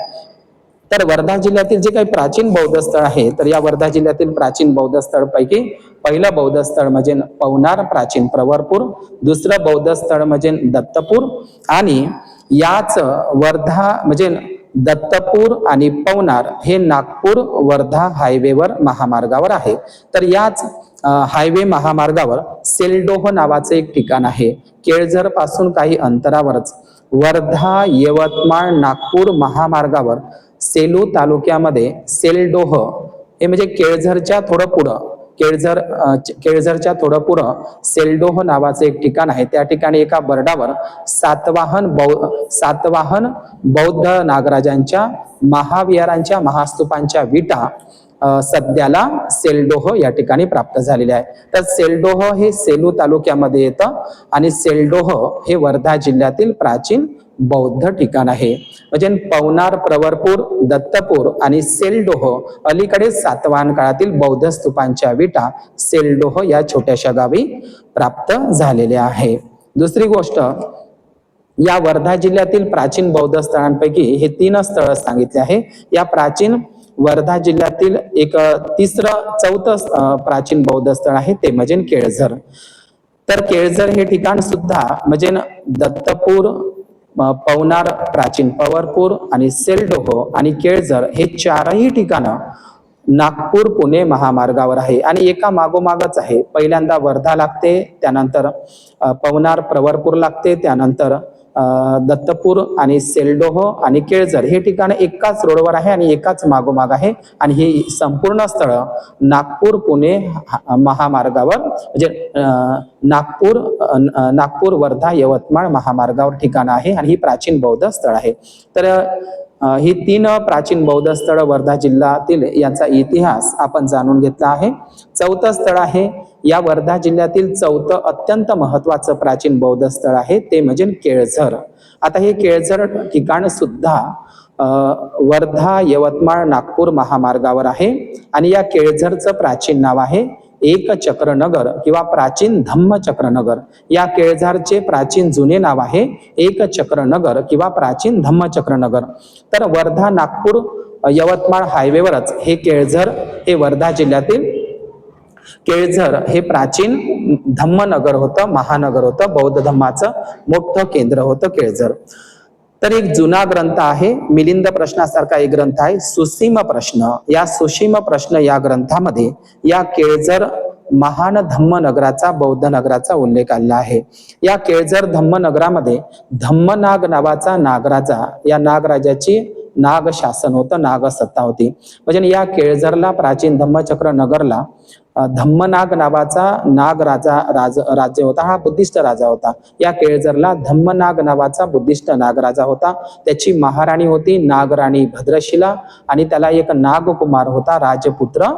तर वर्धा जिल्ह्यातील जे काही प्राचीन बौद्ध स्थळ आहे, तर या वर्धा जिल्ह्यातील प्राचीन बौद्ध स्थळ पैकी पहिलं बौद्ध स्थळ म्हणजे पवनार प्राचीन प्रवरपूर, दुसरं बौद्ध स्थळ म्हणजे दत्तपूर आणि याच वर्धा म्हणजे दत्तपूर आणि पवनार हे नागपूर वर्धा हायवेवर महामार्गावर आहे. तर याच हायवे महामार्गावर सेलडोह नावाचे एक ठिकाण आहे. केळझर पासून काही अंतरावरच वर्धा यवतमाळ नागपूर महामार्गावर सेलू तालुक्यामध्ये सेलडोह हे म्हणजे केळझरच्या थोडं पुढं केळझरच्या थोडं पुढं सेलडोह नावाचं एक ठिकाण आहे. त्या ठिकाणी एका बर्डावर सातवाहन बौद्ध नागराजांच्या महाविहारांच्या महास्तूपांच्या विटा सध्याला सेलडोह या ठिकाणी प्राप्त झालेले आहे. तर सेलडोह हे सेलू तालुक्यामध्ये येतं आणि सेलडोह हे वर्धा जिल्ह्यातील प्राचीन बौद्ध ठिकाण आहे. म्हणजे पवनार, प्रवरपूर, दत्तपूर आणि सेलडोह अलीकडे सातवाहन काळातील बौद्ध स्तूपांच्या विटा सेलडोह या छोट्याशा गावी प्राप्त झालेल्या आहे. दुसरी गोष्ट, या वर्धा जिल्ह्यातील प्राचीन बौद्ध स्थळांपैकी हे 3 स्थळ सांगितले आहे. या प्राचीन वर्धा जिल्ह्यातील एक चौथं प्राचीन बौद्ध स्थळ आहे ते म्हणजे केळझर. तर केळझर हे ठिकाण सुद्धा म्हणजे दत्तपूर, पवनार प्राचीन प्रवरपूर आणि सेलडोह आणि केळझर हे 4ही ठिकाणं नागपूर पुणे महामार्गावर आहे आणि एका मागोमागच आहे. पहिल्यांदा वर्धा लागते, त्यानंतर पवनार प्रवरपूर लागते, त्यानंतर दत्तपूर आणि सेलडोह आणि केळझर हे ठिकाण एकाच रोडवर आहे आणि एकाच मागोमाग आहे आणि ही संपूर्ण स्थळ नागपूर पुणे महामार्गावर म्हणजे नागपूर वर्धा यवतमाळ महामार्गावर ठिकाण आहे आणि ही प्राचीन बौद्ध स्थळ आहे. तर ही 3 प्राचीन बौद्ध स्थळ वर्धा जिल्ह्यातील याचा इतिहास आपण जाणून घेतला आहे. चौथं स्थळ आहे या वर्धा जिल्ह्यातील चौथं अत्यंत महत्वाचं प्राचीन बौद्ध स्थळ आहे ते म्हणजे केळझर. आता हे केळझर ठिकाण सुद्धा वर्धा यवतमाळ नागपूर महामार्गावर आहे आणि या केळझरचं प्राचीन नाव आहे एकचक्रनगर किंवा प्राचीन धम्मचक्रनगर. या केळझरचे प्राचीन जुने नाव आहे एकचक्रनगर किंवा प्राचीन धम्मचक्रनगर. तर वर्धा नागपूर यवतमाळ हायवेवरच हे केळझर हे वर्धा जिल्ह्यातील केळझर हे प्राचीन धम्मनगर होतं, महानगर होतं, बौद्ध धम्माचं मोठं केंद्र होतं केळझर. तर एक जुना ग्रंथ आहे, मिलिंद प्रश्नासारखा एक ग्रंथ आहे सुसीम प्रश्न. या सुसीम प्रश्न या ग्रंथामध्ये या केळझर महान धम्मनगराचा बौद्ध नगराचा उल्लेख आलेला आहे. या केळझर धम्मनगरामध्ये धम्मनाग नावाचा नागराजा, या नागराजाची नाग शासन होतं, नाग सत्ता होती. म्हणजे या केळझरला प्राचीन धम्मचक्र नगरला धम्मनाग नावाचा राज्य होता. हा बुद्धिस्ट राजा होता. या केळझरला धम्मनाग नावाचा बुद्धिस्ट नागराजा होता. त्याची महाराणी होती नागराणी भद्रशिला आणि त्याला एक नागकुमार होता राजपुत्र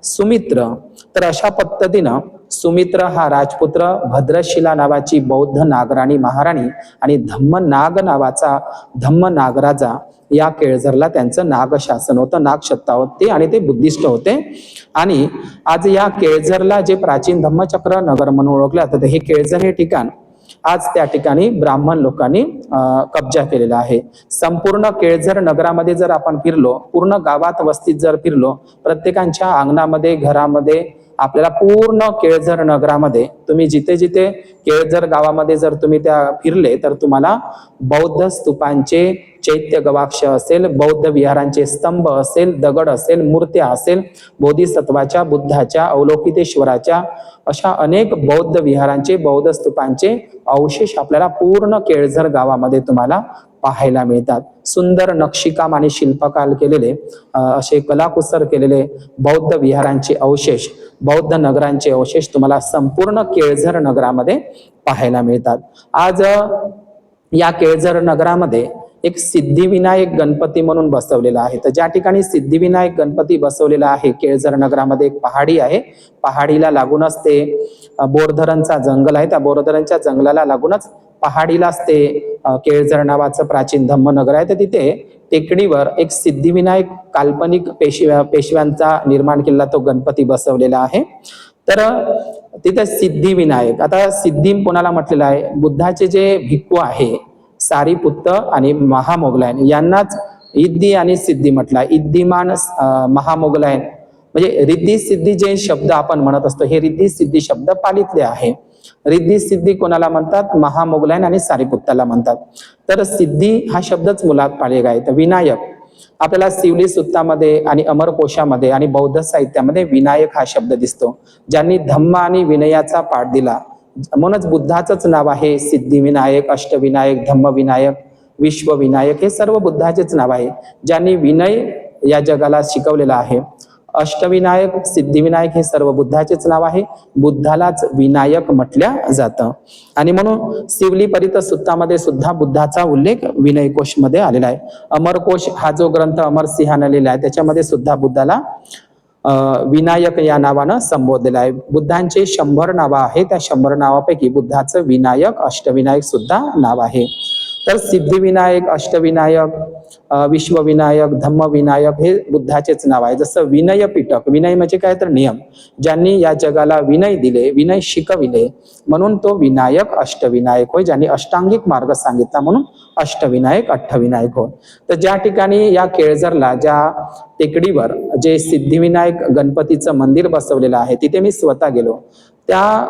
सुमित्र. तर अशा पद्धतीनं सुमित्र हा राजपुत्र, भद्रशिला नावाची बौद्ध नागराणी महाराणी आणि धम्मनाग नावाचा धम्मनागराजा या केळझरला त्यांचं नाग शासन होतं, नागसत्ता होती आणि ते बुद्धिस्ट होते. आणि आज या केळझरला जे प्राचीन धम्मचक्र नगर म्हणून ओळखलं जातं हे केळझर हे ठिकाण आज त्या ठिकाणी ब्राह्मण लोकांनी कब्जा केलेला आहे. संपूर्ण केळझर नगरामध्ये जर आपण फिरलो, पूर्ण गावात वस्तीत जर फिरलो, प्रत्येकांच्या अंगणामध्ये घरामध्ये आपल्याला पूर्ण केळझर नगरामध्ये तुम्ही जिथे जिथे केळझर गावामध्ये जर तुम्ही त्या फिरले तर तुम्हाला बौद्ध स्तूपांचे चैत्य गवाक्ष असेल, बौद्ध विहारांचे स्तंभ असेल, दगड असेल, मूर्त्या असेल, बोधिसत्वाच्या, बुद्धाच्या, अवलोकितेश्वराच्या अशा अनेक बौद्ध विहारांचे, बौद्ध स्तूपांचे अवशेष आपल्याला पूर्ण केळझर गावामध्ये तुम्हाला पाहायला मिळतात. सुंदर नक्षीकाम आणि शिल्पकार केलेले असे कलाकुसर केलेले बौद्ध विहारांचे अवशेष, बौद्ध नगरांचे अवशेष तुम्हाला संपूर्ण केळझर नगरामध्ये पाहायला मिळतात. आज या केळझर नगरामध्ये एक सिद्धिविनायक गणपती म्हणून बसवलेला आहे. तर ज्या ठिकाणी सिद्धिविनायक गणपती बसवलेला आहे केळझर नगरामध्ये एक पहाडी आहे. पहाडीला लागूनच ते बोरधरणचा जंगल आहे. त्या बोरधरणच्या जंगलाला लागूनच पहाडीलाच ते केळझर नावाचं प्राचीन धम्मनगर आहे. तर तिथे टेकडीवर एक सिद्धिविनायक काल्पनिक पेशव्यांचा निर्माण केलेला तो गणपती बसवलेला आहे. तर तिथे सिद्धिविनायक, आता सिद्धी कोणाला म्हटलेलं आहे? बुद्धाचे जे भिक्खू आहे सारीपुत्त आणि महामोगलायन यांनाच इद्दी आणि सिद्धी म्हटला. इद्दीमान महामोगलायन म्हणजे रिद्धी सिद्धी जे शब्द आपण म्हणत असतो हे रिद्धी सिद्धी शब्द पालीतले आहे. रिद्धी सिद्धी कोणाला म्हणतात? महामोगलायन आणि सारिपुत्ताला म्हणतात. तर सिद्धी हा शब्दच मुळात पाळलेला आहे. तर विनायक आपल्याला शिवली सुत्तामध्ये आणि अमरकोशामध्ये आणि बौद्ध साहित्यामध्ये विनायक हा शब्द दिसतो. ज्यांनी धम्म आणि विनयाचा पाठ दिला म्हणूनच बुद्धाचंच नाव आहे सिद्धिविनायक, अष्टविनायक, धम्मविनायक, विश्वविनायक हे सर्व बुद्धाचेच नाव आहे. ज्यांनी विनय या जगाला शिकवलेला आहे. अष्टविनायक, सिद्धिविनायक हे सर्व बुद्धाचेच नाव आहे. बुद्धालाच विनायक म्हटल्या जातं आणि म्हणून शिवली परित सुत्तामध्ये सुद्धा बुद्धाचा उल्लेख विनय कोश मध्ये आलेला आहे. अमरकोश हा जो ग्रंथ अमरसिंहाने लिहिला आहे त्याच्यामध्ये सुद्धा बुद्धाला विनायक या नावानं संबोधलेलं आहे. बुद्धांचे 100 नावं आहे. त्या 100 नावापैकी बुद्धाचं विनायक, अष्टविनायक सुद्धा नाव आहे. तर सिद्धिविनायक, अष्टविनायक, विश्वविनायक, धम्मविनायक हे बुद्धाचेच नाव आहे. जसं विनय पिटक, विनय म्हणजे काय तर नियम, ज्यांनी या जगाला विनय दिले, विनय शिकविले म्हणून तो विनायक, अष्टविनायक होय. ज्यांनी अष्टांगिक मार्ग सांगितला म्हणून अष्टविनायक, अठ्ठविनायक होय. तर ज्या ठिकाणी या केळझरला ज्या टेकडीवर जे सिद्धिविनायक गणपतीचं मंदिर बसवलेलं आहे तिथे मी स्वतः गेलो. त्या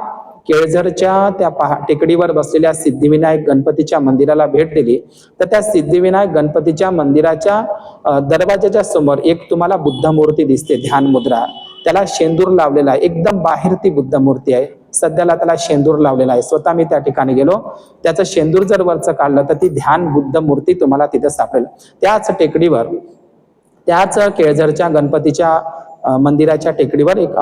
केळझरच्या त्या टेकडीवर बसलेल्या सिद्धिविनायक गणपतीच्या मंदिराला भेट दिली. तर त्या सिद्धिविनायक गणपतीच्या मंदिराच्या दरवाजाच्या समोर एक तुम्हाला बुद्ध मूर्ती दिसते, ध्यान मुद्रा. त्याला शेंदूर लावलेला आहे. एकदम बाहेर ती बुद्ध मूर्ती आहे. सध्याला त्याला शेंदूर लावलेला आहे. स्वतः मी त्या ठिकाणी गेलो. त्याचं शेंदूर जर वरचं काढलं तर ती ध्यान बुद्ध मूर्ती तुम्हाला तिथे सापडेल. त्याच टेकडीवर, त्याच केळझरच्या गणपतीच्या मंदिराच्या टेकडीवर एक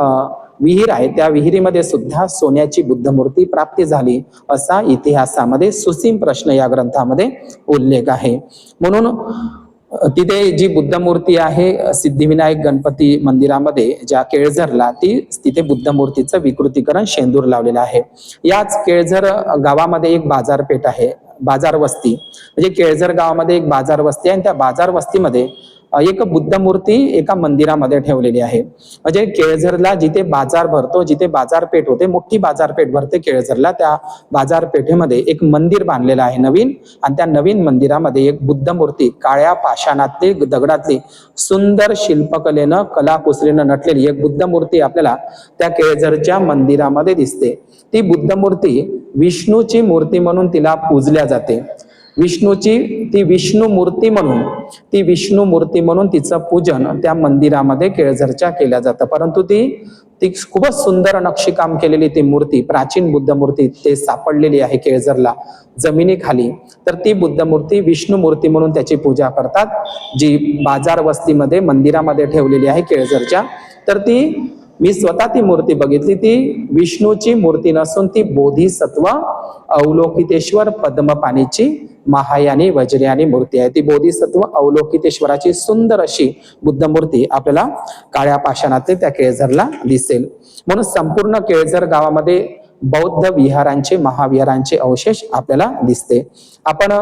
विहीर आहे. त्या विहिरीमध्ये सुद्धा सोन्याची बुद्ध मूर्ती प्राप्ती झाली असा इतिहासामध्ये सुसीम प्रश्न या ग्रंथामध्ये उल्लेख आहे. म्हणून तिथे जी बुद्ध मूर्ती आहे सिद्धिविनायक गणपती मंदिरामध्ये ज्या केळझरला, ती तिथे बुद्ध मूर्तीचं विकृतीकरण शेंदूर लावलेलं आहे. याच केळझर गावामध्ये एक बाजारपेठ आहे, बाजार वस्ती. म्हणजे केळझर गावामध्ये एक बाजार वस्ती आहे आणि त्या बाजार वस्तीमध्ये एक बुद्ध मूर्ती एका मंदिरामध्ये ठेवलेली आहे. म्हणजे केळझरला जिथे बाजार भरतो, जिथे बाजारपेठ होते, मोठी बाजारपेठ भरते केळझरला, त्या बाजारपेठेमध्ये एक मंदिर बांधलेलं आहे नवीन. आणि त्या नवीन मंदिरामध्ये एक बुद्ध मूर्ती काळ्या पाषाणातली, दगडातली, सुंदर शिल्पकलेनं, कलाकुसरीनं नटलेली एक बुद्ध मूर्ती आपल्याला त्या केळझरच्या मंदिरामध्ये दिसते. ती बुद्ध मूर्ती विष्णूची मूर्ती म्हणून तिला पूजल्या जाते. विष्णूची ती विष्णू मूर्ती म्हणून, ती विष्णू मूर्ती म्हणून तिचं पूजन त्या मंदिरामध्ये केळझरच्या केलं जातं. परंतु ती खूपच सुंदर नक्षीकाम केलेली ती मूर्ती, प्राचीन बुद्ध मूर्ती ते सापडलेली आहे केळझरला जमिनीखाली. तर ती बुद्ध मूर्ती विष्णू मूर्ती म्हणून त्याची पूजा करतात, जी बाजार वस्तीमध्ये मंदिरामध्ये ठेवलेली आहे केळझरच्या. तर मी स्वतः ती मूर्ती बघितली. ती विष्णूची मूर्ती नसून ती बोधिसत्व अवलोकितेश्वर पद्मपाणीची महायानी वज्रयानी मूर्ती आहे. ती बोधिसत्व अवलोकितेश्वराची सुंदर अशी बुद्ध मूर्ती आपल्याला काळ्या पाषाणातले त्या केळझरला दिसेल. म्हणून संपूर्ण केळझर गावामध्ये बौद्ध विहारांचे, महाविहारांचे अवशेष आपल्याला दिसते. आपण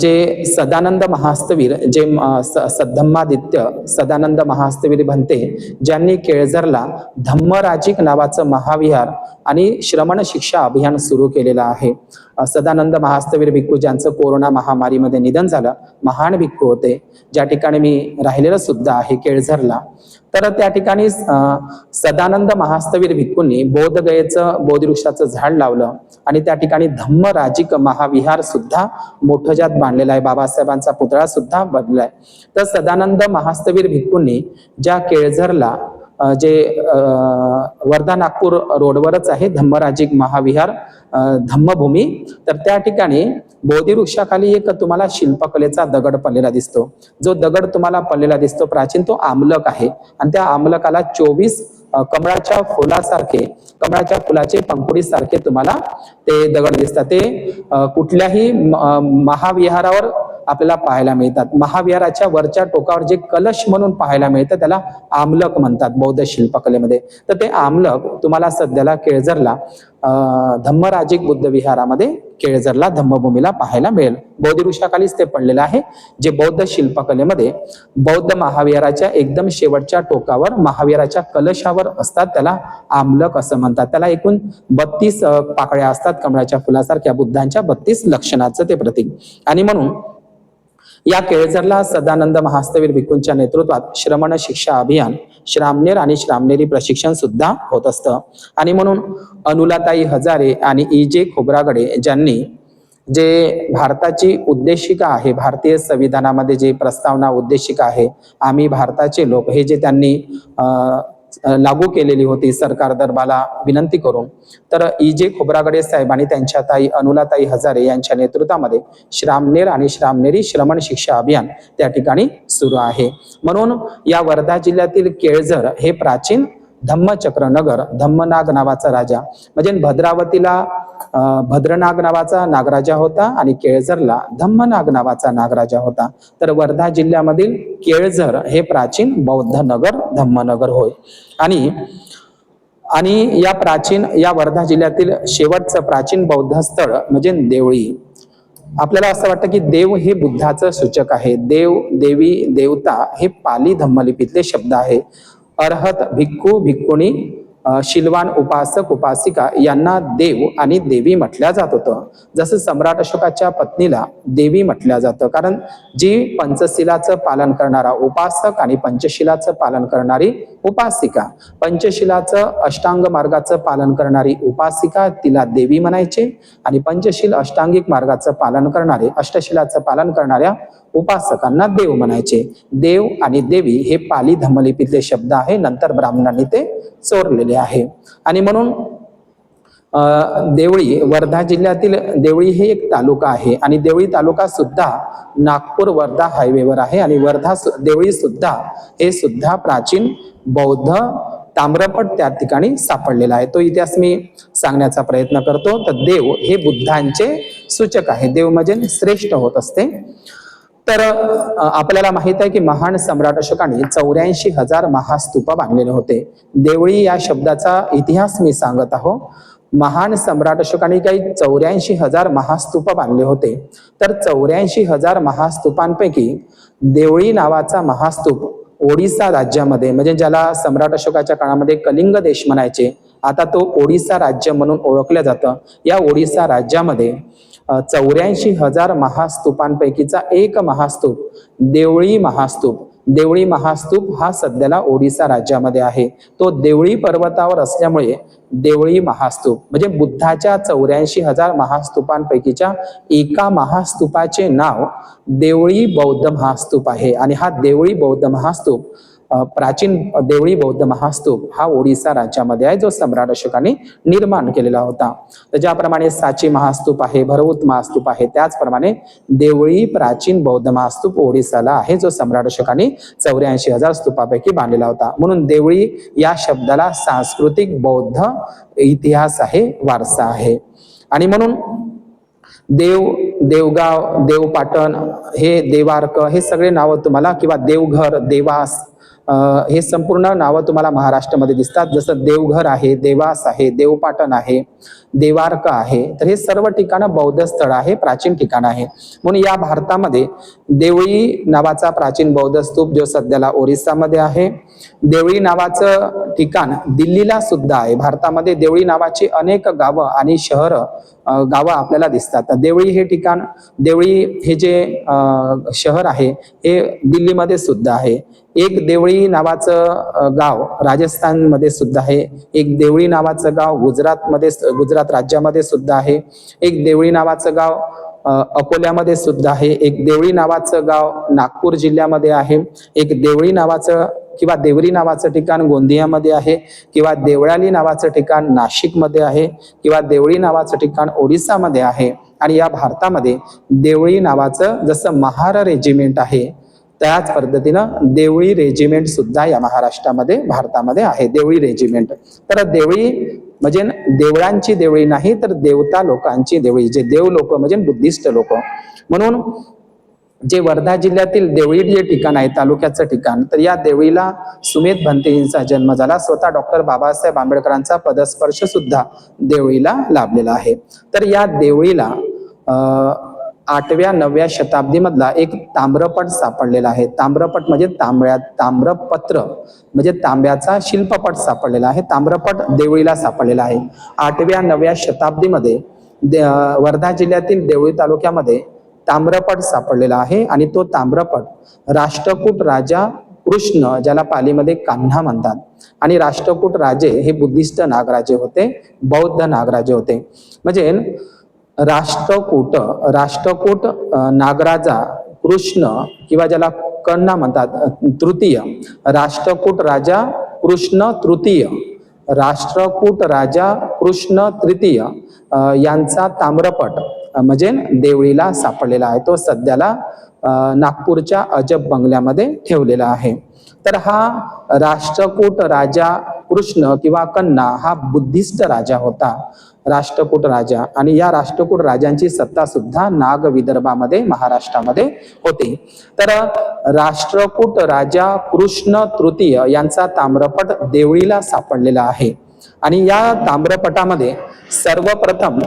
जे सदानंद महास्तवीर, जे सद्धम्मादित्य सदानंद महास्तवीर भंते, ज्यांनी केळझरला धम्मराजिक नावाचं महाविहार आणि श्रमण शिक्षा अभियान सुरू केलेलं आहे. सदानंद महास्तवीर भिक्खू ज्यांचं कोरोना महामारीमध्ये निधन झालं, महान भिक्खू होते, ज्या ठिकाणी मी राहिलेलं सुद्धा आहे केळझरला. तर त्या ठिकाणी सदानंद महास्तवीर भिक्खूंनी बोधगयेचं बोधिवृक्षाचं झाड लावलं आणि त्या ठिकाणी धम्मराजिक महाविहार सुद्धा मोठं ज्यात बांधलेला आहे. बाबासाहेबांचा पुतळा सुद्धा बनलाय. तर सदानंद महास्तवीर भिक्खूंनी ज्या केळझरला, जे वर्धा नागपूर रोडवरच आहे धम्मराजिक महाविहार, धम्मभूमी, तर त्या ठिकाणी बोधिवृक्षाखाली एक तुम्हाला शिल्पकलेचा दगड पडलेला दिसतो. जो दगड तुम्हाला पडलेला दिसतो प्राचीन, तो आमलक आहे. आणि त्या आमलकाला 24 कमळाच्या फुलासारखे, कमळाच्या फुलाचे पंखुडी सारखे तुम्हाला ते दगड दिसतात. ते कुठल्याही महाविहारावर आपल्याला पाहायला मिळतात. महाविहाराच्या वरच्या टोकावर जे कलश म्हणून पाहायला मिळतं त्याला आमलक म्हणतात बौद्ध शिल्पकलेमध्ये. तर ते आमलक तुम्हाला सध्याला केळझरला धम्मराजिक बुद्ध विहारामध्ये, केळझरला धम्मभूमीला पाहायला मिळेल. बोधिवृक्षाखालीच ते पडलेलं आहे, जे बौद्ध शिल्पकलेमध्ये बौद्ध महाविहाराच्या एकदम शेवटच्या टोकावर, महाविहाराच्या कलशावर असतात, त्याला आमलक असं म्हणतात. त्याला एकूण 32 पाकळ्या असतात कमळाच्या फुलासारख्या, बुद्धांच्या 32 लक्षणाचं ते प्रतीक. आणि म्हणून या केळझरला सदानंद महास्तवीर भिक्खूंच्या नेतृत्वात श्रमण शिक्षा अभियान, श्रामणेर आणि श्रामणेरी प्रशिक्षण सुद्धा होत असतं. आणि म्हणून अनुलाताई हजारे आणि E.J. खोब्रागडे ज्यांनी जे भारताची उद्देशिका आहे, भारतीय संविधानामध्ये जे प्रस्तावना उद्देशिका आहे, आम्ही भारताचे लोक, हे जे त्यांनी लागू केलेली होती सरकार दरबाला विनंती करून, तर E.J. खोब्रागडे साहेब आणि त्यांच्या ताई अनुलाताई हजारे यांच्या नेतृत्वामध्ये श्रामणेर आणि श्रामणेरी श्रमण शिक्षा अभियान त्या ठिकाणी सुरू आहे. म्हणून या वर्धा जिल्ह्यातील केळझर हे प्राचीन धम्मचक्र नगर, धम्मनाग नावाचा राजा, म्हणजे भद्रावतीला भद्रनाग नावाचा नागराजा होता आणि केळझरला धम्मनाग नावाचा नागराजा होता. तर वर्धा जिल्ह्यामधील केळझर हे प्राचीन बौद्ध नगर, धम्मनगर होय. आणि या वर्धा जिल्ह्यातील शेवटचं प्राचीन बौद्ध स्थळ म्हणजे देवळी. आपल्याला असं वाटतं की देव हे बुद्धाचं सूचक आहे. देव, देवी, देवता हे पाली धम्मलिपीतले शब्द आहे. अर्हत, भिक्खू, भिक्खुणी, शीलवान, उपासक, उपासिका यांना देव आणि देवी म्हटल्या जात होतं. जसं सम्राट अशोकाच्या पत्नीला देवी म्हटल्या जातं, कारण जी पंचशिलाचं पालन करणारा उपासक आणि पंचशिलाचं पालन करणारी उपासिका, पंचशिलाचं अष्टांग मार्गाचं पालन करणारी उपासिका तिला देवी म्हणायचे, आणि पंचशील अष्टांगिक मार्गाचं पालन करणारे, अष्टशिलाचं पालन करणाऱ्या उपासकांना देव म्हणायचे. देव आणि देवी हे पाली धम्मलिपीतले शब्द आहे, नंतर ब्राह्मणांनी ते चोरलेले आहे. आणि म्हणून देवळी, वर्धा जिल्ह्यातील देवळी हे एक तालुका आहे आणि देवळी तालुका सुद्धा नागपूर वर्धा हायवेवर आहे. आणि देवळी सुद्धा हे सुद्धा प्राचीन बौद्ध ताम्रपट त्या ठिकाणी सापडलेला आहे. तो इतिहास मी सांगण्याचा प्रयत्न करतो. तर देव हे बुद्धांचे सूचक आहे. देव म्हणजे श्रेष्ठ होत असते. तर आपल्याला माहित आहे की महान सम्राट अशोकाने 84,000 महास्तूप बांधलेले होते. देवळी या शब्दाचा इतिहास मी सांगत आहो. महान सम्राट अशोकाने काही 84,000 महास्तूप बांधले होते. तर 84,000 महास्तूपांपैकी देवळी नावाचा महास्तूप ओडिसा राज्यामध्ये, म्हणजे ज्याला सम्राट अशोकाच्या काळामध्ये कलिंग देश म्हणायचे, आता तो ओडिसा राज्य म्हणून ओळखलं जातं. या ओडिसा राज्यामध्ये 84,000 महास्तूपांपैकीचा एक महास्तूप देवळी महास्तूप. देवळी महास्तूप हा सध्याला ओडिसा राज्यामध्ये आहे. तो देवळी पर्वतावर असल्यामुळे देवळी महास्तूप, म्हणजे बुद्धाच्या 84,000 महास्तूपांपैकीच्या एका महास्तूपाचे नाव देवळी बौद्ध महास्तूप आहे. आणि हा देवळी बौद्ध महास्तूप, प्राचीन देवळी बौद्ध महास्तूप हा ओडिसा राज्यामध्ये आहे, जो सम्राट अशोकाने निर्माण केलेला होता. तर ज्याप्रमाणे साची महास्तूप आहे, भरऊत महास्तूप आहे, त्याचप्रमाणे देवळी प्राचीन बौद्ध महास्तूप ओडिसाला आहे, जो सम्राट अशोकाने 84,000 स्तूपापैकी बांधलेला होता. म्हणून देवळी या शब्दाला सांस्कृतिक बौद्ध इतिहास आहे, वारसा आहे. आणि म्हणून देव, देवगाव, देवपाटण, हे देवार्क, हे सगळे नावं तुम्हाला, किंवा देवघर, देवास, हे संपूर्ण नावं तुम्हाला महाराष्ट्रामध्ये दिसतात. जसं देवघर आहे, देवास आहे, देवपाटण आहे, देवार्क आहे. तर हे सर्व ठिकाणं बौद्ध स्थळ आहे, प्राचीन ठिकाण आहे. म्हणून या भारतामध्ये देवळी नावाचा प्राचीन बौद्ध स्तूप जो सध्याला ओरिसामध्ये आहे. देवळी नावाचं ठिकाण दिल्लीला सुद्धा आहे. भारतामध्ये देवळी नावाची अनेक गावं आणि गावं आपल्याला दिसतात. देवळी हे ठिकाण, देवळी हे जे शहर आहे हे दिल्लीमध्ये सुद्धा आहे. एक देवळी नावाचं गाव राजस्थानमध्ये सुद्धा आहे. एक देवळी नावाचं गाव गुजरात राज्यामध्ये सुद्धा आहे. एक देवळी नावाचं गाव अकोल्यामध्ये सुद्धा आहे. एक देवळी नावाचं गाव नागपूर जिल्ह्यामध्ये आहे. एक देवळी नावाचं किंवा देवरी नावाचं ठिकाण गोंदियामध्ये आहे, किंवा देवळाली नावाचं ठिकाण नाशिकमध्ये आहे, किंवा देवळी नावाचं ठिकाण ओडिसामध्ये आहे. आणि या भारतामध्ये देवळी नावाचं जसं महार रेजिमेंट आहे, त्याच पद्धतीनं देवळी रेजिमेंट सुद्धा या महाराष्ट्रामध्ये, भारतामध्ये आहे, देवळी रेजिमेंट. तर देवळी म्हणजे देवळांची देवळी नाही, तर देवता लोकांची देवळी. जे देव लोक म्हणजे बुद्धिस्ट लोक. म्हणून जे वर्धा जिल्ह्यातील देवळी जे ठिकाण आहे, तालुक्याचं ठिकाण, तर या देवळीला सुमेध भंतेजींचा जन्म झाला. स्वतः डॉक्टर बाबासाहेब आंबेडकरांचा पदस्पर्श सुद्धा देवळीला लाभलेला आहे. तर या देवळीला 8व्या-9व्या शताब्दीमधला एक ताम्रपट सापडलेला आहे. ताम्रपट म्हणजे ताम्रपत्र म्हणजे तांब्याचा शिल्पपट सापडलेला आहे. ताम्रपट देवळीला सापडलेला आहे. 8व्या-9व्या शताब्दीमध्ये वर्धा जिल्ह्यातील देवळी तालुक्यामध्ये ताम्रपट सापडलेला आहे आणि तो ताम्रपट राष्ट्रकूट राजा कृष्ण, ज्याला पालीमध्ये कान्हा म्हणतात, आणि राष्ट्रकूट राजे हे बुद्धिस्ट नागराजे होते, बौद्ध नागराजे होते. म्हणजे राष्ट्रकूट नागराजा कृष्ण किंवा ज्याला कन्हा म्हणतात, तृतीय राष्ट्रकूट राजा कृष्ण तृतीय, राष्ट्रकूट राजा कृष्ण तृतीय यांचा ताम्रपट म्हणजे देवळीला सापडलेला आहे. तो सध्याला नागपूरच्या अजब बंगल्यामध्ये ठेवलेला आहे. तर हा राष्ट्रकूट राजा कृष्ण किंवा कन्हा हा बुद्धिस्ट राजा होता, राष्ट्रकूट राजा. आणि या राष्ट्रकूट राजांची सत्ता सुद्धा नाग विदर्भामध्ये महाराष्ट्रामध्ये होती. तर राष्ट्रकूट राजा कृष्ण तृतीय यांचा ताम्रपट देवळीला सापडलेला आहे. आणि या ताम्रपटामध्ये सर्वप्रथम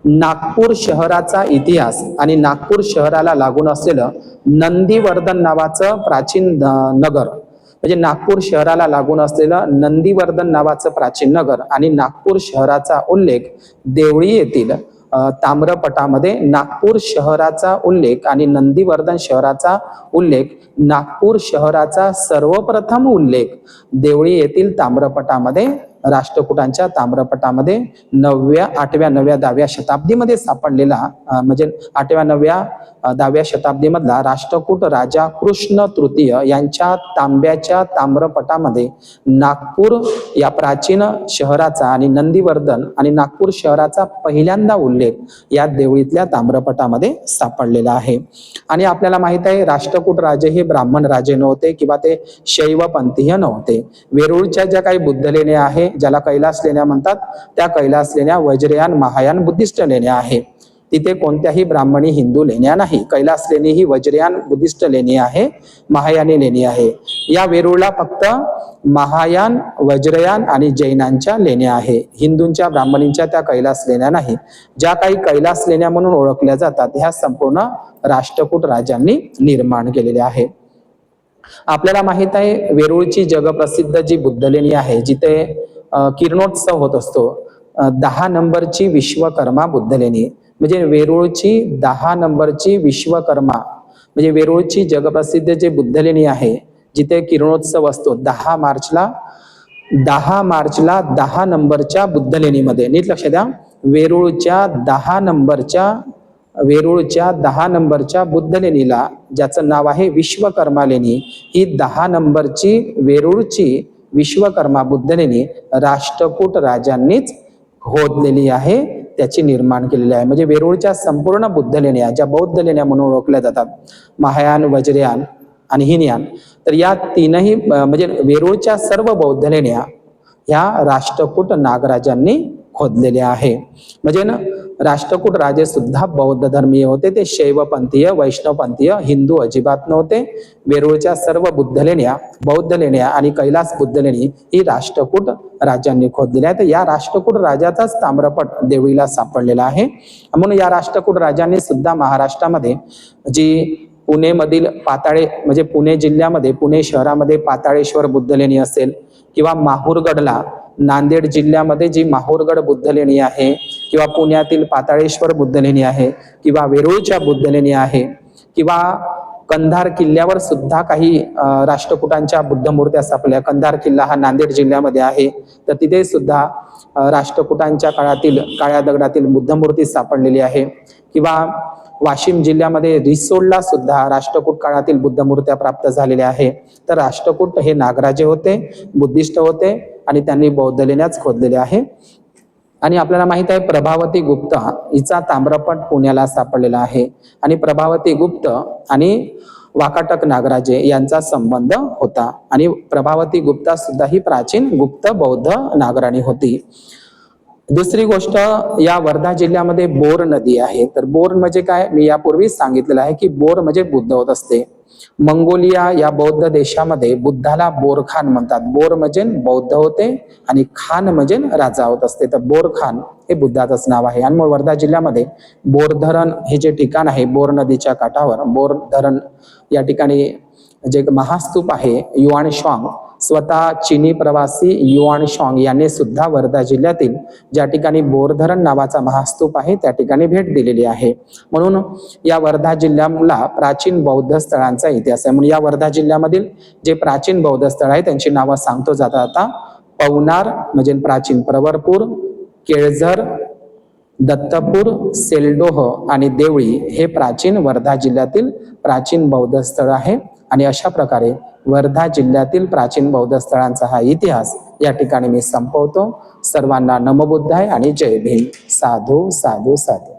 नागपूर शहराचा इतिहास आणि नागपूर शहराला लागून असलेलं नंदीवर्धन नावाचं प्राचीन नगर, म्हणजे नागपूर शहराला लागून असलेलं नंदीवर्धन नावाचं प्राचीन नगर आणि नागपूर शहराचा उल्लेख देवळी येथील ताम्रपटामध्ये नागपूर शहराचा उल्लेख आणि नंदीवर्धन शहराचा उल्लेख, नागपूर शहराचा सर्वप्रथम उल्लेख देवळी येथील ताम्रपटामध्ये, राष्ट्रकूटांच्या ताम्रपटामध्ये 9व्या, 8व्या, 9व्या, 10व्या शताब्दीमध्ये सापडलेला, म्हणजे 8व्या, 9व्या, 10व्या शताब्दीमधला राष्ट्रकूट राजा कृष्ण तृतीय यांच्या तांब्याच्या ताम्रपटामध्ये नागपूर या प्राचीन शहराचा आणि नंदीवर्धन आणि नागपूर शहराचा पहिल्यांदा उल्लेख या देवळीतल्या ताम्रपटामध्ये सापडलेला आहे. आणि आपल्याला माहित आहे राष्ट्रकूट राजे हे ब्राह्मण राजे नव्हते किंवा ते शैवपंथीय नव्हते. वेरूळच्या ज्या काही बुद्ध लेण्या आहे, ज्याला कैलास लेण्या म्हणतात, त्या कैलास लेण्या वज्रयान महायान बुद्धिस्ट लेण्या आहे. तिथे कोणत्याही ब्राह्मणी हिंदू लेण्या नाही. कैलास लेणी ही वज्रयान बुद्धिस्ट लेणी आहे, महायानी लेणी आहे. या वेरूळला फक्त महायान, वज्रयान आणि जैनांच्या लेण्या आहे. हिंदूंच्या, ब्राह्मणींच्या त्या कैलास लेण्या नाही. ज्या काही कैलास लेण्या म्हणून ओळखल्या जातात ह्या संपूर्ण राष्ट्रकूट राजांनी निर्माण केलेल्या आहे. आपल्याला माहित आहे वेरूळची जगप्रसिद्ध जी बुद्ध लेणी आहे, जिथे किरणोत्सव होत असतो, 10 नंबरची विश्वकर्मा बुद्ध लेणी, म्हणजे वेरूळची 10 नंबरची विश्वकर्मा, म्हणजे वेरूळची जगप्रसिद्ध जे बुद्ध लेणी आहे जिथे किरणोत्सव असतो 10 मार्चला 10 नंबरच्या बुद्ध लेणीमध्ये, नीट लक्ष द्या, वेरूळच्या 10 नंबरच्या बुद्ध लेणीला, ज्याचं नाव आहे विश्वकर्मा लेणी, ही 10 नंबरची वेरूळची विश्वकर्मा बुद्ध लेणी राष्ट्रकूट राजांनीच खोदलेली आहे, त्याची निर्माण केलेली आहे. म्हणजे वेरूळच्या संपूर्ण बुद्ध लेण्या ज्या बौद्ध लेण्या म्हणून ओळखल्या जातात, महायान, वज्रयान आणि हीनयान, तर या तीनही म्हणजे वेरूळच्या सर्व बौद्ध लेण्या ह्या राष्ट्रकूट नागराजांनी खोदलेल्या आहे. म्हणजे ना राष्ट्रकूट राजे सुद्धा बौद्ध धर्मीय होते, ते शैवपंथीय, वैष्णवपंथीय, हिंदू अजिबात नव्हते. वेरूळच्या सर्व बुद्ध लेण्या, बौद्ध लेण्या आणि कैलास बुद्ध लेणी ही राष्ट्रकूट राजांनी खोदलेल्या आहेत. या राष्ट्रकूट राजाचाच ताम्रपट देवळीला सापडलेला आहे. म्हणून या राष्ट्रकूट राजांनी सुद्धा महाराष्ट्रामध्ये जी पुणेमधील पाताळे, म्हणजे पुणे जिल्ह्यामध्ये, पुणे शहरामध्ये पाताळेश्वर बुद्ध लेणी असेल, किंवा माहूरगडला नांदेड जिल्ह्यामध्ये जी माहूरगड बुद्ध लेणी आहे, किंवा पुण्यातील पाताळेश्वर बुद्ध लेणी आहे, किंवा वेरूळच्या बुद्ध लेणी आहे, किंवा कंधार किल्ल्यावर सुद्धा काही राष्ट्रकूटांच्या बुद्ध मूर्त्या सापडल्या. कंधार किल्ला हा नांदेड जिल्ह्यामध्ये आहे, तर तिथे सुद्धा राष्ट्रकूटांच्या काळातील काळ्या दगडातील बुद्ध मूर्ती सापडलेली आहे. किंवा वाशिम जिल्ह्यामध्ये रिसोडला सुद्धा राष्ट्रकूट काळातील बुद्ध मूर्त्या प्राप्त झालेल्या आहे. तर राष्ट्रकूट हे नागराजे होते, बुद्धिस्ट होते आणि त्यांनी बौद्ध लेण्याच खोदलेल्या आहे. आणि आपल्याला माहित आहे प्रभावती गुप्त हिचा ताम्रपट पुण्याला सापडलेला आहे. आणि प्रभावती गुप्त आणि वाकाटक नागराजे यांचा संबंध होता. आणि प्रभावती गुप्ता सुद्धा ही प्राचीन गुप्त बौद्ध नागराणी होती. दुसरी गोष्ट, या वर्धा जिल्ह्यामध्ये बोर नदी आहे. तर बोर म्हणजे काय, मी यापूर्वीच सांगितलेलं आहे की बोर म्हणजे बुद्ध होत असते. मंगोलिया या बौद्ध देशामध्ये बुद्धाला बोरखान म्हणतात. बोर म्हणजे बौद्ध होते आणि खान म्हणजे राजा होत असते. तर बोरखान हे बुद्धाचंच नाव आहे. आणि मग वर्धा जिल्ह्यामध्ये बोर धरण हे जे ठिकाण आहे, बोर नदीच्या काठावर बोर धरण या ठिकाणी जे महास्तूप आहे युआन श्वांग स्वतः चीनी प्रवासी युआन शॉंग यांनी सुद्धा वर्धा जिल्ह्यातील ज्या ठिकाणी बोरधरण नावाचा महास्तूप आहे त्या ठिकाणी भेट दिलेली आहे. म्हणून या वर्धा जिल्ह्याला प्राचीन बौद्ध स्थळांचा इतिहास आहे. म्हणून या वर्धा जिल्ह्यामधील जे प्राचीन बौद्ध स्थळ आहे त्यांची नावं सांगतो जाता आता. पवनार म्हणजे प्राचीन प्रवरपूर, केळझर, दत्तपूर, सेलडोह आणि देवळी हे प्राचीन वर्धा जिल्ह्यातील प्राचीन बौद्ध स्थळ आहे. आणि अशा प्रकारे वर्धा जिल्ह्यातील प्राचीन बौद्ध स्थळांचा हा इतिहास या ठिकाणी मी संपवतो. सर्वांना नमो बुद्धाय आणि जय भीम. साधू साधू साधू.